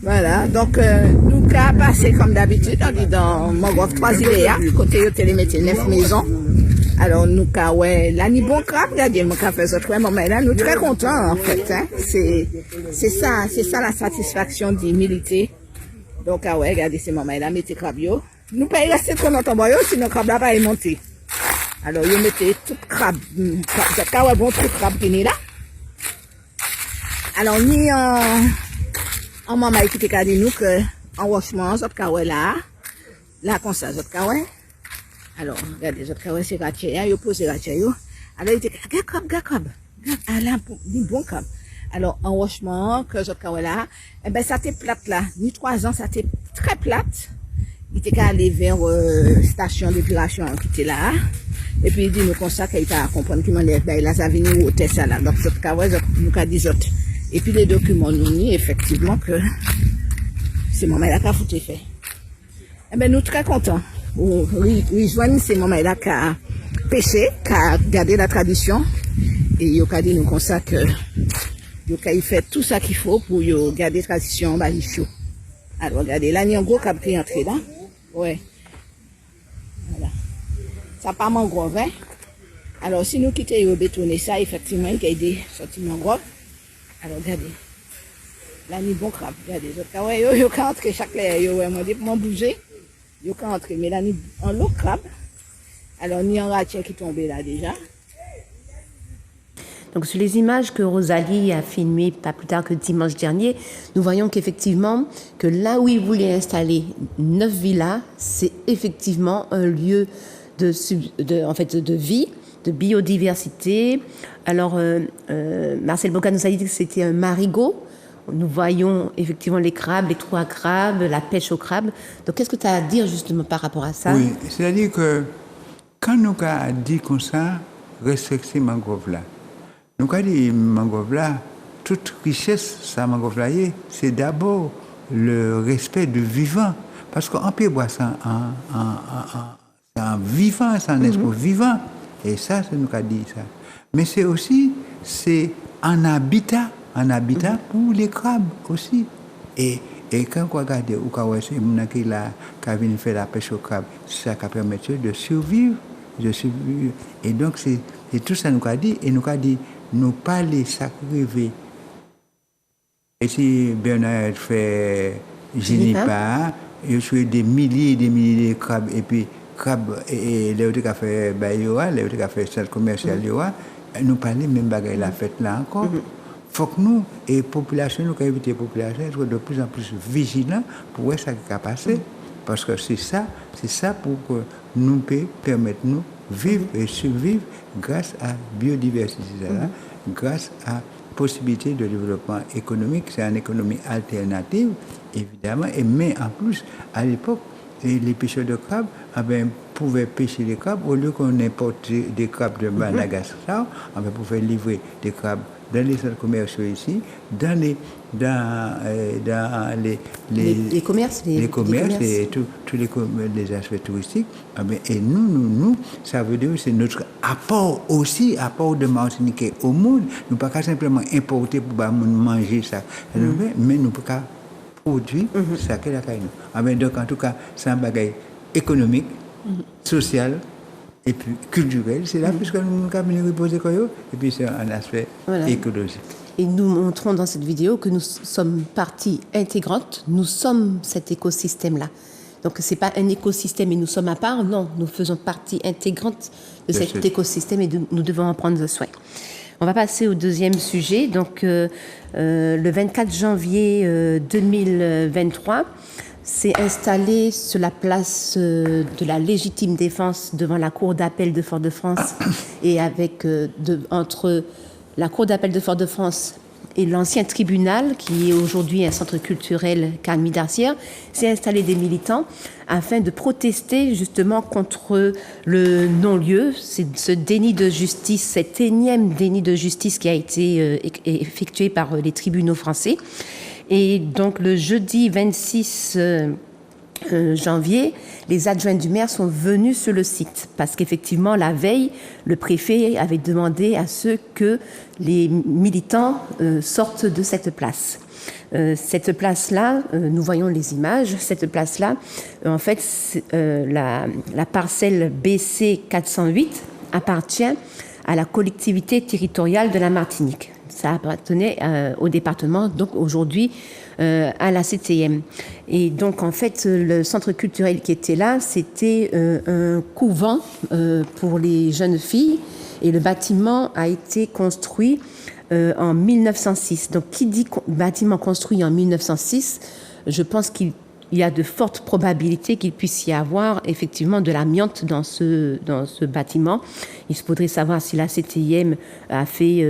voilà, donc nous avons passé comme d'habitude, on dit dans Mangrove 3 Iléa, côté de télémétier 9 maisons. Alors nous avons là ni bon crap, regardez, nous avons fait ce truc, mais là nous sommes très contents en fait. Hein. C'est ça la satisfaction des militaires. Donc regardez ces moments là, mettez crabio. Nous pas rester trop longtemps, sinon crab là pas y monter. Alors, ils mettaient tout crabe, quand bon tout crabe qui est là. Alors, ni en maman qui te dit nous que en washement, zot kawe là comme ça, zot kawe. Alors, regardez, zot kawe c'est ratier, yo pose ratier yo. Alors, il dit, gakab, alors, ni bon crabe. Alors, en washement, que zot kawe là, eh ben, ça t'est plate là. Ni 3 ans, ça t'est très plate. Il était allé vers station d'épuration qui était là. Et puis il dit nous comme ça qu'il t'a comprendre qu'il m'a dit là ça vient au test là. Donc ce cas nous a dit autres. Et puis les documents nous disent effectivement que c'est maman là qui a foutu fait. Eh ben nous très contents. Oui, joignent c'est maman là qui a pêché, qui a gardé la tradition. Et il a dit nous comme ça que il fait tout ça qu'il faut pour garder la tradition bah chaud. Alors regardez là il y a un gros câble qui est entré là. Ouais. Voilà. Ça pas mangrove, hein. Alors, si nous quittons au bétonner ça, effectivement, il y a des sorties mangrove. Alors, regardez. Là, il y a bon crabe. Regardez. Il y a qu'à entrer chaque l'air. Il y a mon bouger. Il y a qu'à entrer. Mais là, il y a un lot crabe. Alors, il y a un ratien qui est tombé là déjà. Donc, sur les images que Rosalie a filmées pas plus tard que dimanche dernier, nous voyons qu'effectivement, que là où il voulait installer 9 villas, c'est effectivement un lieu de vie, de biodiversité. Alors, Marcel Boca nous a dit que c'était un marigot. Nous voyons effectivement les crabes, les trous à crabes, la pêche aux crabes. Donc, qu'est-ce que tu as à dire justement par rapport à ça? Oui, c'est-à-dire que quand nous avons dit comme ça, respecter mangrove là, nous avons dit mangrove là, toute richesse, ça mangrove là, c'est d'abord le respect du vivant. Parce qu'on peut voir ça en vivant, c'est un esprit vivant. Et ça, c'est nous qui avons dit ça. Mais c'est aussi, c'est un habitat pour les crabes aussi. Et quand on regarde où c'est mon qui a venu faire la pêche au crabe, ça qui permet de survivre. Et donc, c'est tout ça nous a dit. Et nous a dit, nous parler sacrifier. Et si Bernard fait Junipa, il y a des milliers et des milliers de crabes. Et puis, crabes, et les autres qui ont fait Bayoa, les autres qui ont fait centre commercial, nous parler même bagaille la fête là encore. Faut que nous, et population, nous avons évité la population, soient de plus en plus vigilants pour voir ce qui va passer. Parce que c'est ça pour que nous permettre nous vivre et survivre grâce à la biodiversité, grâce à la possibilité de développement économique. C'est une économie alternative, évidemment, mais en plus, à l'époque, les pêcheurs de crabes pouvaient pêcher les crabes au lieu qu'on importe des crabes de Madagascar, on pouvait livrer des crabes dans les centres commerciaux ici, dans les commerces, et tous les aspects touristiques. Et nous, ça veut dire que c'est notre apport aussi, apport de Martinique au monde. Nous ne pouvons pas simplement importer pour manger ça, mais nous ne pouvons pas produire ça que la caille. Donc en tout cas, c'est un bagage économique, social, et puis culturel, c'est là puisque nous avons reposé et puis c'est un aspect écologique. Et nous montrons dans cette vidéo que nous sommes partie intégrante, nous sommes cet écosystème-là. Donc ce n'est pas un écosystème et nous sommes à part, non, nous faisons partie intégrante de cet écosystème et nous devons en prendre soin. On va passer au deuxième sujet. Donc le 24 janvier 2023, s'est installé sur la place de la légitime défense devant la Cour d'appel de Fort-de-France et entre la Cour d'appel de Fort-de-France et l'ancien tribunal, qui est aujourd'hui un centre culturel Camille d'Arcière, s'est installé des militants afin de protester justement contre le non-lieu, ce déni de justice, cet énième déni de justice qui a été effectué par les tribunaux français. Et donc le jeudi 26 janvier, les adjoints du maire sont venus sur le site parce qu'effectivement, la veille, le préfet avait demandé à ce que les militants sortent de cette place. Cette place-là, nous voyons les images, cette place-là, en fait, la parcelle BC 408 appartient à la collectivité territoriale de la Martinique. Ça appartenait au département. Donc aujourd'hui, à la CTM. Et donc, en fait, le centre culturel qui était là, c'était un couvent pour les jeunes filles. Et le bâtiment a été construit en 1906. Donc, qui dit bâtiment construit en 1906, je pense qu'il y a de fortes probabilités qu'il puisse y avoir effectivement de l'amiante dans ce bâtiment. Il faudrait savoir si la CTIM a fait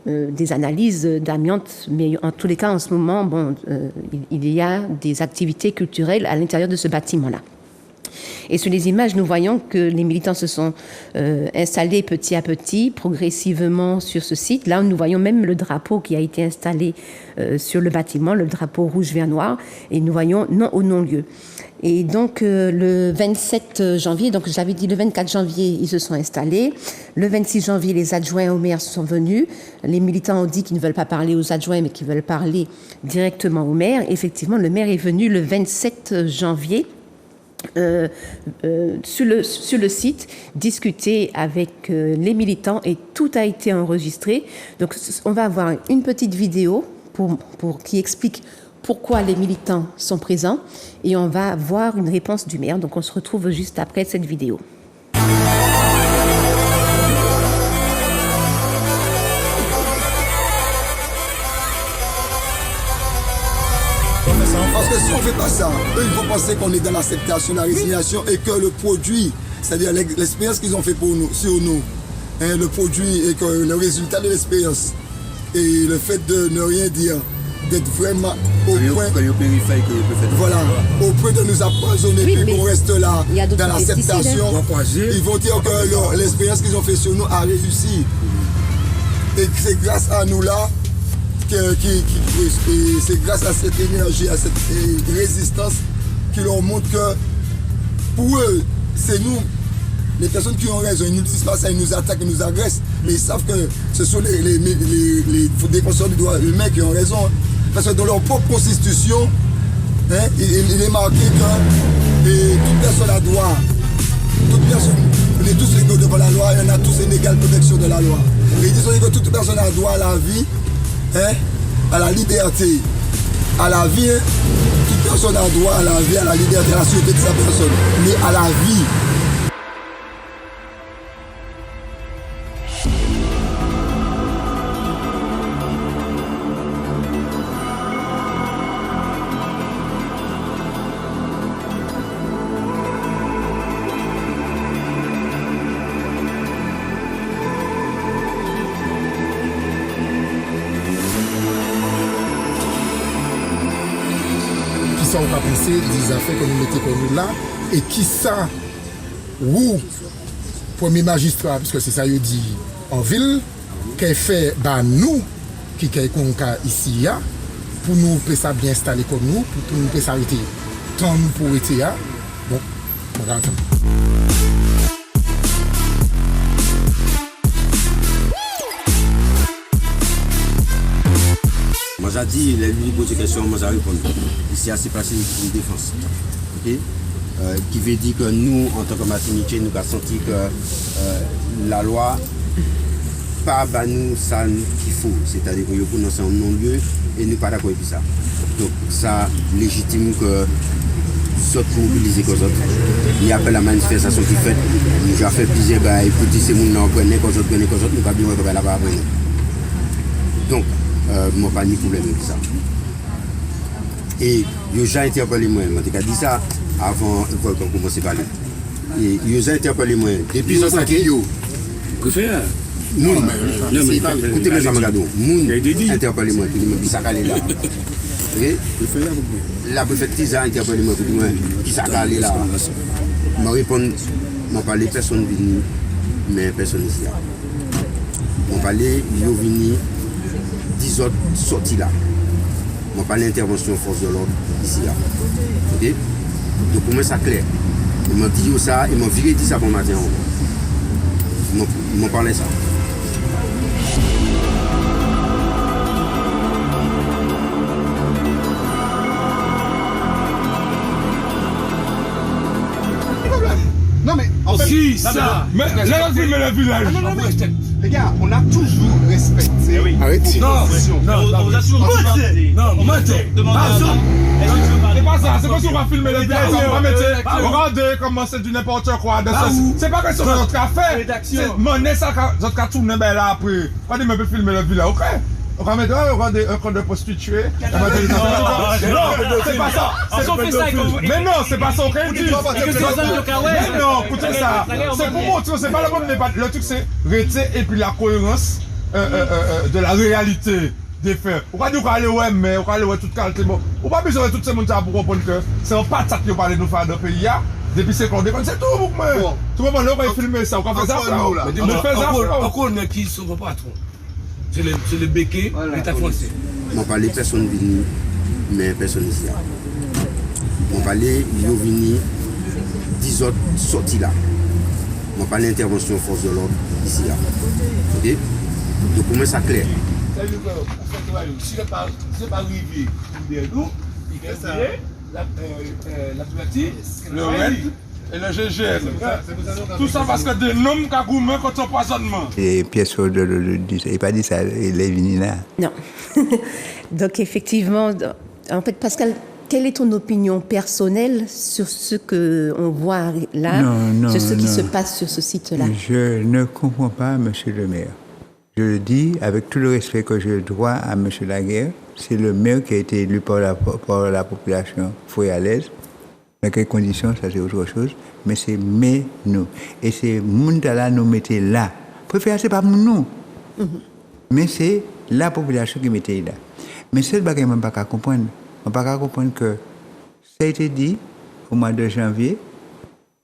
des analyses d'amiante, mais en tous les cas, en ce moment, il y a des activités culturelles à l'intérieur de ce bâtiment-là. Et sur les images, nous voyons que les militants se sont installés petit à petit, progressivement sur ce site. Là, nous voyons même le drapeau qui a été installé sur le bâtiment, le drapeau rouge, vert, noir, et nous voyons non au non-lieu. Et donc, le 27 janvier, donc j'avais dit le 24 janvier, ils se sont installés. Le 26 janvier, les adjoints au maire sont venus. Les militants ont dit qu'ils ne veulent pas parler aux adjoints, mais qu'ils veulent parler directement au maire. Effectivement, le maire est venu le 27 janvier. Sur le site, discuter avec les militants et tout a été enregistré. Donc, on va avoir une petite vidéo qui explique pourquoi les militants sont présents et on va voir une réponse du maire. Donc, on se retrouve juste après cette vidéo. Parce que si on ne fait pas ça, eux, ils vont penser qu'on est dans l'acceptation, la résignation et que le produit, c'est-à-dire l'expérience qu'ils ont fait pour nous, sur nous, hein, le produit et que le résultat de l'expérience et le fait de ne rien dire, d'être vraiment au point, voilà, au point de nous empoisonner, puis qu'on reste là dans l'acceptation, ils vont dire que l'expérience qu'ils ont fait sur nous a réussi. Et c'est grâce à nous là, c'est grâce à cette énergie, à cette résistance qui leur montre que pour eux, c'est nous, les personnes qui ont raison. Ils ne nous disent pas ça, ils nous attaquent, ils nous agressent, mais ils savent que ce sont les défenseurs des droits humains qui ont raison. Parce que dans leur propre constitution, hein, il est marqué que toute personne a droit, toute personne, on est tous égaux devant la loi et on a tous une égale protection de la loi. Et ils disent que toute personne a droit à la vie, hein, à la liberté, à la vie. Hein. Toute personne a droit à la vie, à la liberté, à la sûreté de sa personne, mais à la vie. On va penser des affaires que nous mettons pour nous là et qui ça ou premier magistrat parce que c'est ça il dit en ville qui fait nous qui ici pour nous peut ça bien installer comme nous pour nous peut s'arrêter tant nous pour être là bon on va attendre. Moi j'ai dit, il lui pose des questions, moi j'ai répondu. Ici, c'est passé une défense. Okay? Qui veut dire que nous, en tant que Martiniquais, nous avons senti que la loi pas nous ça qu'il faut. C'est-à-dire que nous sommes en non-lieu et nous ne sommes pas d'accord avec ça. Donc ça légitime que nous sommes mobilisés comme ça. Il y a la manifestation qui fait, nous avons fait plusieurs bails pour dire que nous avons pris comme ça, nous avons bien fait là-bas. Donc, moi pas ni problème avec ça. Et j'ai interpellé moi, je dit ça avant qu'on commence à parler. Et j'ai interpellé moi depuis ce temps que préfère non mais écoutez mes amis moun interpellé moi pour dire qui ça calé là. Et la préfecture a interpellé moi pour dire qui ça calé là. Moi répondre moi parler personne venu mais personne ici. On parlait yo venu 10 autres sortis là. On parle d'intervention force de l'ordre ici là. Okay? Donc pour moi c'est clair. Ils m'ont dit ça, ils m'ont viré dit ça bon matin. Ils m'ont parlé ça. Non mais si ça. Mais la village. Les gars, on a toujours respecté Arrêtez. Non, on vous a toujours demandé. Non, mentez. C'est pas ça, c'est comme si on va filmer le village, on va mettre, regardez comment c'est du n'importe quoi. C'est pas question de notre café, c'est monnaie ça, notre cas tourne ben là après. Regardez, on peut filmer le village, ok? On va mettre un compte de prostituée. Non, c'est pas ça. Mais non, c'est pas ça, ok? Mais non, écoutez ça. C'est pour montrer, c'est pas le bon débat. Le truc c'est rester et puis la cohérence de la réalité des faits. Pourquoi nous aller ouais, mais on aller ouais toute qualité bon. On pas besoin de tout ce monde pour comprendre que c'est un pas ça qui parle de nous faire dans le pays là. Depuis c'est qu'on déconne, c'est tout pour moi. Tout le monde là on va filmer ça, on va faire ça. On fait ça. Encore on qui sont pas patron. C'est le béquet, l'État français. On parlait personne venu, mais personne ici. On parlait, ils ont venu 10 autres sortis là. On parlait intervention force de l'ordre ici là. Ok? Donc pour moi ça clair. Si c'est pas arrivé derrière nous, il y a la tuatie, le RED et le GGN. Tout ça parce que des noms qui ont contre empoisonnement. Et Pierre il n'a pas dit ça, il est venu là. Non. Donc effectivement, en fait, Pascal, quelle est ton opinion personnelle sur ce qu'on voit là, sur ce qui se passe sur ce site-là? Je ne comprends pas, monsieur le maire. Je le dis avec tout le respect que je dois à M. Laguerre. C'est le maire qui a été élu par la population foyalaise. Dans quelles conditions, ça c'est autre chose. Mais c'est nous. Et c'est Mundala nous mettait là. Préfère, c'est pas nous. Mais c'est la population qui mettait là. Mais c'est le bagage, on ne peut pas comprendre. On ne peut pas comprendre que ça a été dit au mois de janvier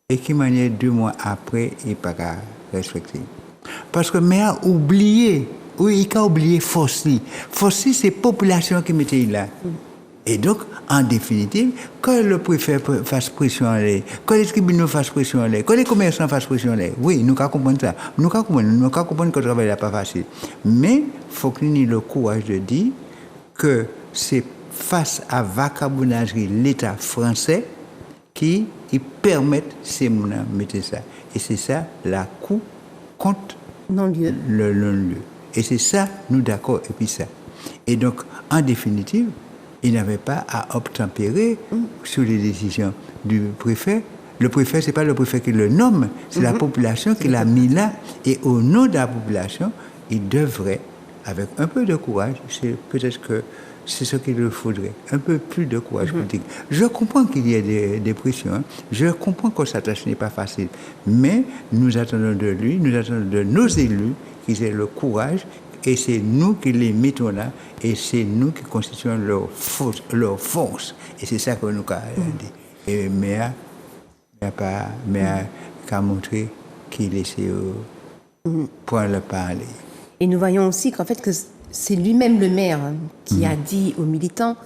et qui manière 2 mois après, il n'est pas respecté. Parce que le maire a oublié, oui, il a oublié Fossi. Fossi, c'est la population qui mettait là. Et donc, en définitive, que le préfet fasse pression à l'air, que les tribunaux fassent pression à l'air, que les commerçants fassent pression à l'air, oui, nous pouvons comprendre ça. Nous pouvons comprendre que le travail n'est pas facile. Mais il faut qu'il ait le courage de dire que c'est face à vagabondagerie l'État français qui permettent ces gens de mettre ça. Et c'est ça, la Cour contre non-lieu. Le non-lieu. Et c'est ça, nous d'accord, et puis ça. Et donc, en définitive, il n'avait pas à obtempérer sur les décisions du préfet. Le préfet, ce n'est pas le préfet qui le nomme, c'est la population qui l'a mis là. Et au nom de la population, il devrait, avec un peu de courage, c'est peut-être que c'est ce qu'il lui faudrait, un peu plus de courage politique. Je comprends qu'il y ait des pressions, hein. Je comprends que sa tâche n'est pas facile, mais nous attendons de lui, nous attendons de nos élus qu'ils aient le courage, et c'est nous qui les mettons là, et c'est nous qui constituons leur force. Et c'est ça que nous avons dit. Et Méa a montré qu'il essaie pour le parler. Et nous voyons aussi qu'en fait, que c'est lui-même le maire qui a dit aux militants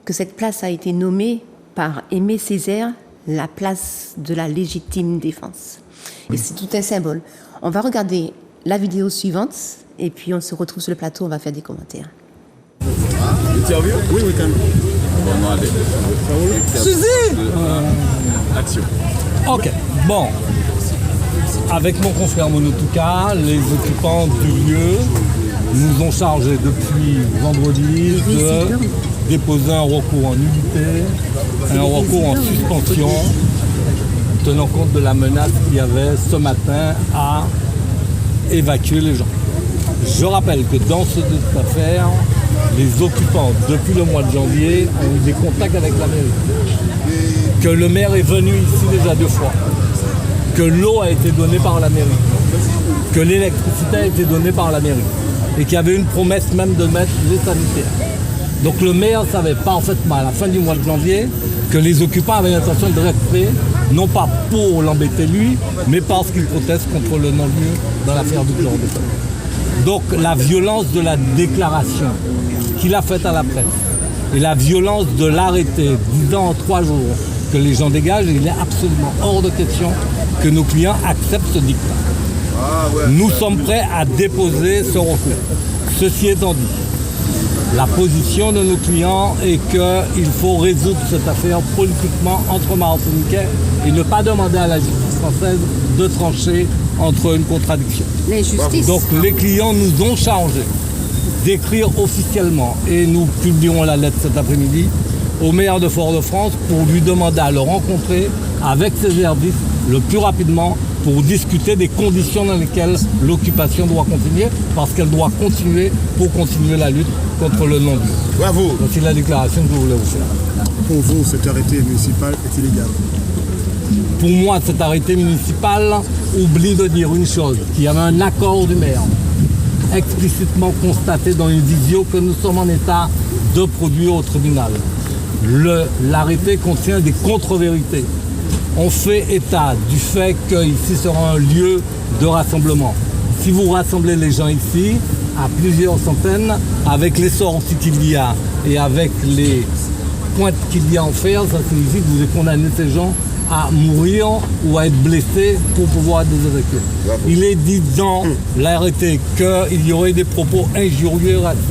que cette place a été nommée par Aimé Césaire la place de la légitime défense. Et c'est tout un symbole. On va regarder la vidéo suivante et puis on se retrouve sur le plateau, on va faire des commentaires. Interview? Oui, quand même. Bon, allez. Suzy! Action. Ok, bon. Avec mon confrère Monotouka, les occupants du lieu nous ont chargé depuis vendredi de déposer un recours en nullité, un recours en suspension, tenant compte de la menace qu'il y avait ce matin à évacuer les gens. Je rappelle que dans cette affaire, les occupants, depuis le mois de janvier, ont eu des contacts avec la mairie. Que le maire est venu ici déjà 2 fois. Que l'eau a été donnée par la mairie. Que l'électricité a été donnée par la mairie. Et qu'il y avait une promesse même de mettre les sanitaires. Donc le maire ne savait parfaitement à la fin du mois de janvier que les occupants avaient l'intention de rester, non pas pour l'embêter lui, mais parce qu'ils protestent contre le non-lieu dans l'affaire du chlordécone. Donc la violence de la déclaration qu'il a faite à la presse et la violence de l'arrêté disant en 3 jours que les gens dégagent, il est absolument hors de question que nos clients acceptent ce dictat. Nous sommes prêts à déposer ce recours. Ceci étant dit, la position de nos clients est qu'il faut résoudre cette affaire politiquement entre Martiniquais et ne pas demander à la justice française de trancher entre une contradiction. L'injustice. Donc les clients nous ont chargés d'écrire officiellement, et nous publierons la lettre cet après-midi, au maire de Fort-de-France pour lui demander à le rencontrer avec ses services le plus rapidement pour discuter des conditions dans lesquelles l'occupation doit continuer, parce qu'elle doit continuer pour continuer la lutte contre le non-lieu. Bravo. Voici la déclaration que je voulais vous faire. Pour vous, cet arrêté municipal est illégal? Pour moi, cet arrêté municipal oublie de dire une chose, qu'il y avait un accord du maire, explicitement constaté dans une visio que nous sommes en état de produire au tribunal. L'arrêté contient des contre-vérités. On fait état du fait qu'ici sera un lieu de rassemblement. Si vous rassemblez les gens ici, à plusieurs centaines, avec les sorties qu'il y a et avec les pointes qu'il y a en fer, ça signifie que vous avez condamné ces gens à mourir ou à être blessés pour pouvoir être désévacués. Il est dit dans l'arrêté qu'il y aurait des propos injurieux et racistes.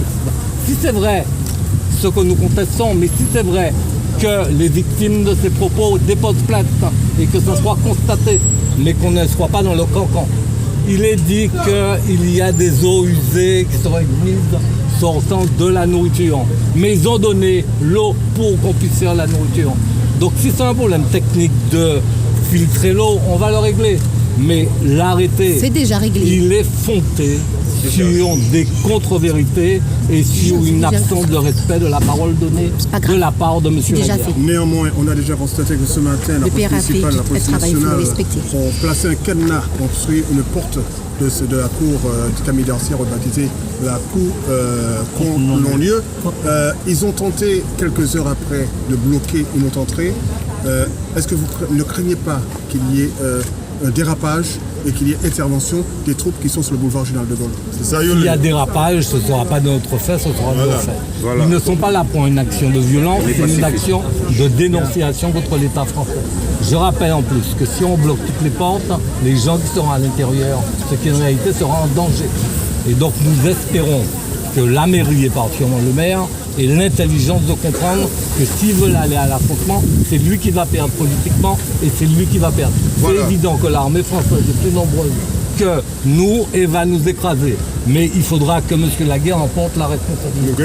Si c'est vrai, ce que nous contestons, mais si c'est vrai que les victimes de ces propos déposent plainte et que ça soit constaté, mais qu'on ne soit pas dans le cancan. Il est dit qu'il y a des eaux usées qui seraient mises sortant de la nourriture. Mais ils ont donné l'eau pour qu'on puisse faire la nourriture. Donc si c'est un problème technique de filtrer l'eau, on va le régler. Mais l'arrêté, c'est déjà réglé. Il est fondé sur des contre-vérités et sur une absence de respect de la parole donnée de la part de M. Laguerre. Néanmoins, on a déjà constaté que ce matin, la police municipale, la police nationale ont placé un cadenas, construit une porte de la cour du Camille d'Arcière, baptisée la cour non-lieu. Ils ont tenté, quelques heures après, de bloquer une autre entrée. Est-ce que vous ne craignez pas qu'il y ait un dérapage et qu'il y ait intervention des troupes qui sont sur le boulevard Général de Gaulle? S'il y a dérapage, ce ne sera pas de notre fait, ce sera de leur fait. Ils ne sont pas là pour une action de violence, c'est une action de dénonciation contre l'État français. Je rappelle en plus que si on bloque toutes les portes, les gens qui seront à l'intérieur, ce qui en réalité sera en danger. Et donc nous espérons que la mairie, et particulièrement le maire, ait l'intelligence de comprendre que s'ils veulent aller à l'affrontement, c'est lui qui va perdre politiquement et c'est lui qui va perdre. C'est évident que l'armée française est plus nombreuse que nous et va nous écraser. Mais il faudra que M. Laguerre en porte la responsabilité.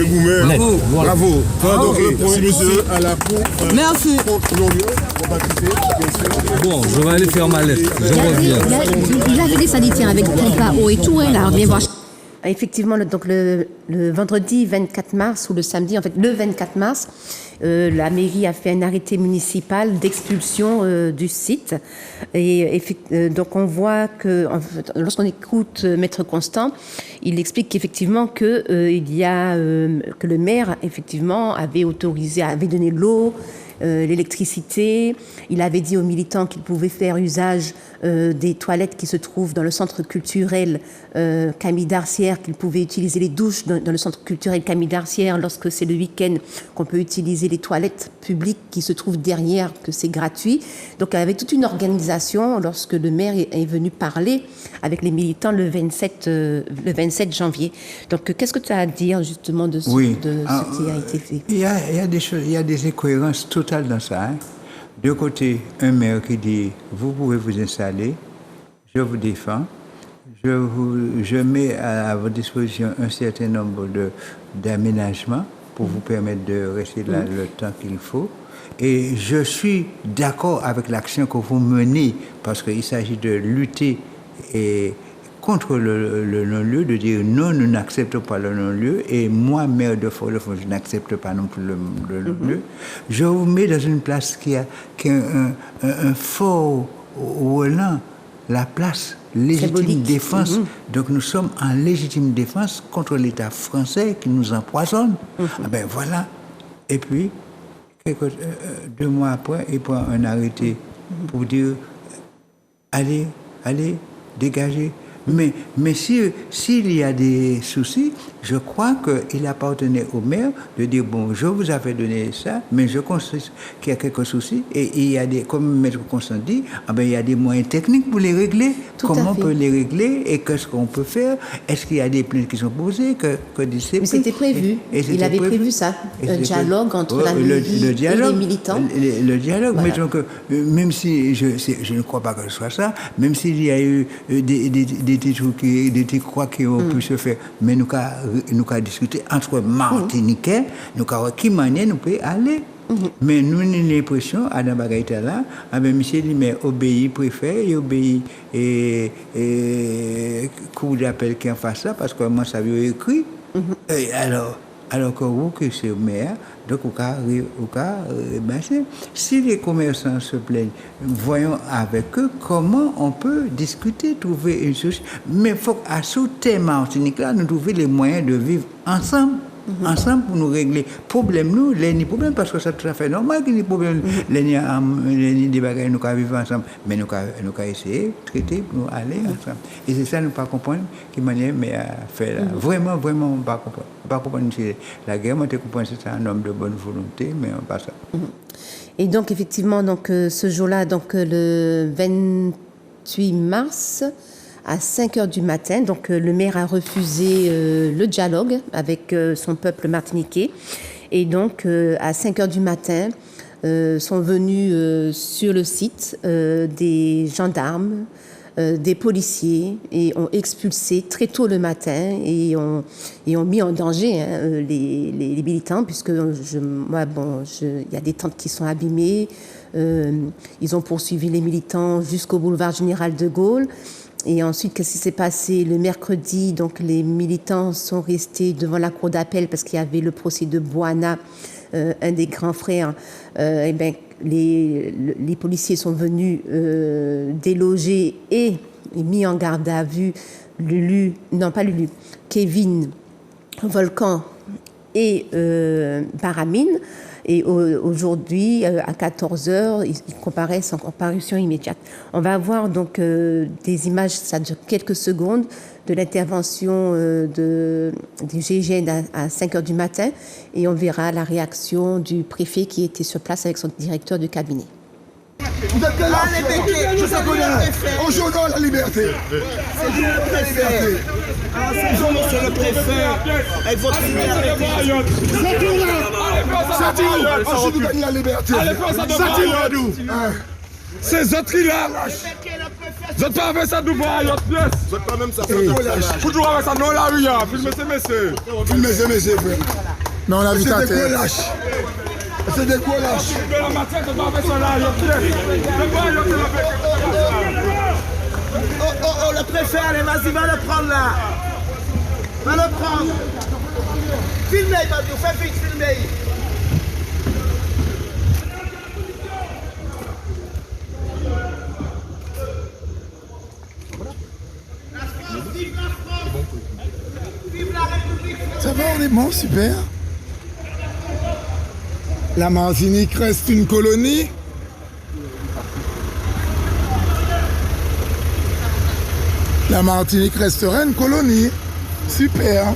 Bravo. Donc le point monsieur à la cour. Merci. Bon, je vais aller faire ma lettre. Je reviens. Il avait dit ça, dit tiens, avec pompe haut et tout, hein, là, viens voir. Effectivement, donc le vendredi 24 mars ou le samedi, en fait le 24 mars, la mairie a fait un arrêté municipal d'expulsion du site. Et donc on voit que lorsqu'on écoute Maître Constant, il explique qu'effectivement que le maire effectivement avait autorisé, avait donné l'eau, l'électricité. Il avait dit aux militants qu'ils pouvaient faire usage des toilettes qui se trouvent dans le centre culturel Camille d'Arcière, qu'ils pouvaient utiliser les douches dans le centre culturel Camille d'Arcière lorsque c'est le week-end, qu'on peut utiliser les toilettes publiques qui se trouvent derrière, que c'est gratuit. Donc il y avait toute une organisation lorsque le maire est venu parler avec les militants le 27 janvier. Donc qu'est-ce que tu as à dire justement de ce qui a été fait? Il y a des choses, il y a des incohérences totales dans ça. Hein. De côté, un maire qui dit « vous pouvez vous installer, je vous défends, je mets à votre disposition un certain nombre d'aménagements pour vous permettre de rester là le temps qu'il faut. Et je suis d'accord avec l'action que vous menez parce qu'il s'agit de lutter contre le non-lieu, de dire non, nous n'acceptons pas le non-lieu, et moi, maire de Fort-de-France, je n'accepte pas non plus le non-lieu. Je vous mets dans une place qui a un fort Roland, la place légitime défense. Donc nous sommes en légitime défense contre l'État français qui nous empoisonne. Ah ben voilà. Et puis, 2 mois après, il prend un arrêté pour dire allez, dégagez. Mais s'il y a des soucis, je crois qu'il appartenait au maire de dire bon, je vous avais donné ça, mais je constate qu'il y a quelques soucis et il y a des, comme M. Constant dit, il y a des moyens techniques pour les régler. Comment on peut les régler et qu'est-ce qu'on peut faire? Est-ce qu'il y a des plaintes qui sont posées que disent? Mais c'était prévu. Il avait prévu ça, un dialogue entre la mairie et les militants. Le dialogue, voilà. Mais donc, même si je ne crois pas que ce soit ça, même s'il y a eu des petits trucs, des petits croix qui ont pu se faire. Mais nous avons discuté entre Martiniquais, nous avons qui manière nous pouvons aller. Mais nous avons l'impression, à la bagaille là, monsieur dit, mais obéit, préfère, il obéit et coup d'appel qui en fasse ça, parce que moi, ça veut écrit. Et alors que vous, que c'est maire, donc si les commerçants se plaignent, voyons avec eux comment on peut discuter, trouver une solution. Mais il faut qu'à sous thème Martinique là, nous trouver les moyens de vivre ensemble. Ensemble pour nous régler problème nous les problèmes parce que c'est tout à fait normal qu'il y ait des problèmes les des bagages nous vivre ensemble mais nous essayer de traiter pour nous aller ensemble et c'est ça nous pas comprendre qui manière mais à faire là vraiment pas comprendre la guerre moi te comprendre c'est un homme de bonne volonté mais on pas ça. Et donc effectivement donc ce jour-là donc le 28 mars à 5h du matin, donc le maire a refusé le dialogue avec son peuple martiniquais. Et donc à 5h du matin, sont venus sur le site des gendarmes, des policiers et ont expulsé très tôt le matin et ont mis en danger les militants puisque il y a des tentes qui sont abîmées. Ils ont poursuivi les militants jusqu'au boulevard Général de Gaulle. Et ensuite, qu'est-ce qui s'est passé le mercredi? Donc, les militants sont restés devant la cour d'appel parce qu'il y avait le procès de Boana, un des grands frères. Et ben, les policiers sont venus déloger et mis en garde à vue Kevin, Volcan et Baramine. Et aujourd'hui, à 14h, ils comparaissent en comparution immédiate. On va avoir donc des images, ça dure quelques secondes, de l'intervention du GIGN à 5h du matin. Et on verra la réaction du préfet qui était sur place avec son directeur de cabinet. Vous êtes là, je sais qu'on est au jour de la liberté. C'est vous le préfet. Bonjour monsieur le préfet. Avec votre c'est où ensuite vous gagnez la liberté. C'est Zotri là. Zot pas avec ça double à l'autre pièce. Zot pas même ça. Vous jouez avec ça non la rue. Filmez ces messieurs. Filmez ces messieurs. Mais on a vu ta tête. C'est des gros lâches. Oh, le préfet, allez, vas-y, va le prendre là. Va le prendre. Filmez, Mathieu, fais vite, filmez. Ça va, on est bon, super. La Martinique reste une colonie. La Martinique restera une colonie. Super.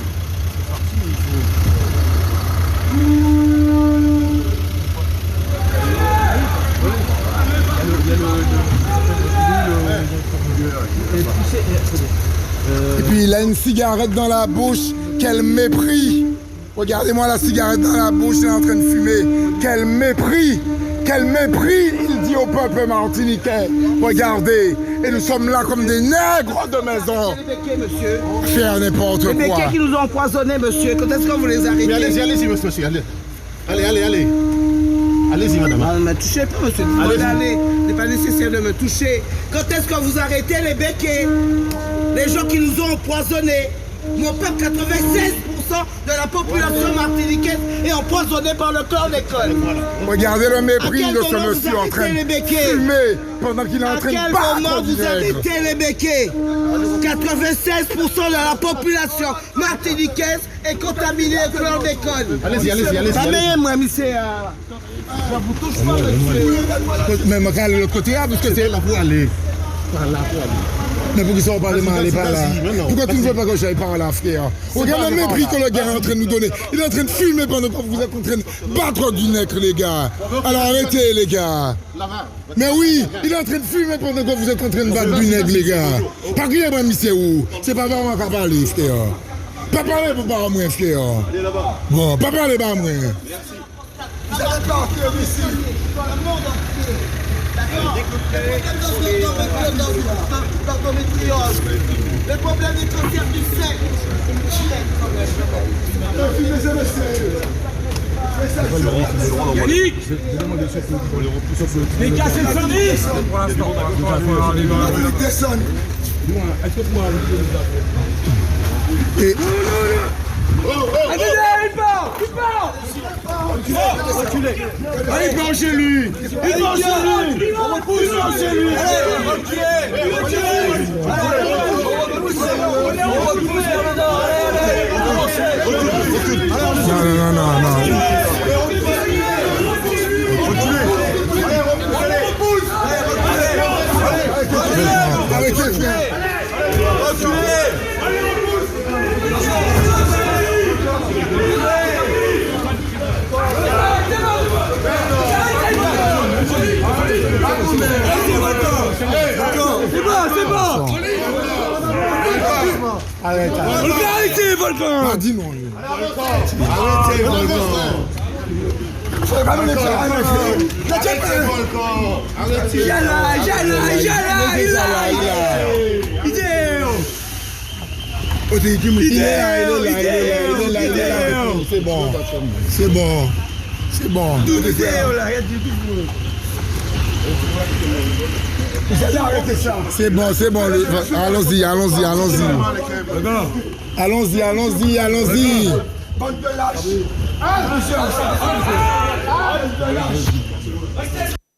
Et puis il a une cigarette dans la bouche. Quel mépris! Regardez-moi la cigarette dans la bouche, il est en train de fumer. Quel mépris! Quel mépris! Il dit au peuple martiniquais. Regardez, et nous sommes là comme des nègres de maison. Faire n'importe quoi. Les béquets qui nous ont empoisonnés, monsieur, quand est-ce que vous les arrêtez? Allez-y, monsieur, allez. Allez-y, madame. Ne me touchez pas, monsieur. Allez, n'est pas nécessaire de me toucher. Quand est-ce que vous arrêtez les béquets? Les gens qui nous ont empoisonnés. Mon peuple, 96% de la population martiniquaise est empoisonnée par le chlordécone. Regardez le mépris de ce monsieur en train de fumer pendant qu'il est en train de battre. À quel moment vous arrêtez les béquets? 96% de la population martiniquaise est contaminée au chlordécone. Allez-y. Ça m'aime, moi, monsieur. Je vous touche pas, monsieur. Mais regardez de l'autre côté, parce que c'est là pour aller. Par là pour aller. Mais pourquoi ils sont pas aller par là? Pourquoi tu ne veux pas que j'aille par là, frère? Regarde le mépris que le gars est en train de nous donner. Il est en train de filmer pendant que vous êtes en train de battre du nègre, les gars. Alors arrêtez, les gars. Mais oui, il est en train de filmer pendant que vous êtes en train de battre du nègre, les gars. Par qui est-ce monsieur où? C'est pas vraiment qu'à parler, frère. Pas parler pour pas moi, frère. Bon, pas parler pour moi. Vous allez partir ici. Dans le monde entier. D'accord? Le problème du cancer du sein. Yannick, mais cassez le service pour l'instant. Allez, il part chez lui. Il part chez lui. On repousse chez lui. Non. C'est bon. Arrêtez, Volcan. Dis-moi. Arrêtez, Volcan. C'est bon. C'est bon. Allons-y.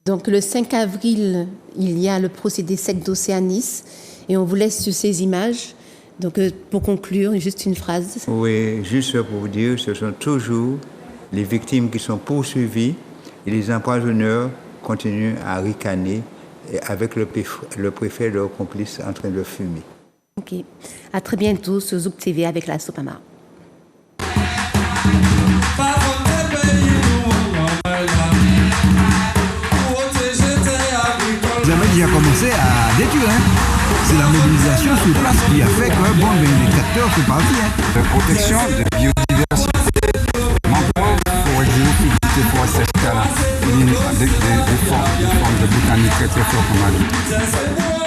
Donc le 5 avril, il y a le procédé sec d'Océanis et on vous laisse sur ces images. Donc pour conclure, juste une phrase. Oui, juste pour vous dire, ce sont toujours les victimes qui sont poursuivies et les empoisonneurs continuent à ricaner avec le préfet et leurs complices en train de fumer. Ok. À très bientôt sur Zouk TV avec la Sopama. Les Américains ont commencé à détruire. C'est la mobilisation sur place qui a fait que bon, les capteurs sont partis. La protection de biodiversité, maintenant, pour géophysique forestière, des formes de botanique très très fortes comme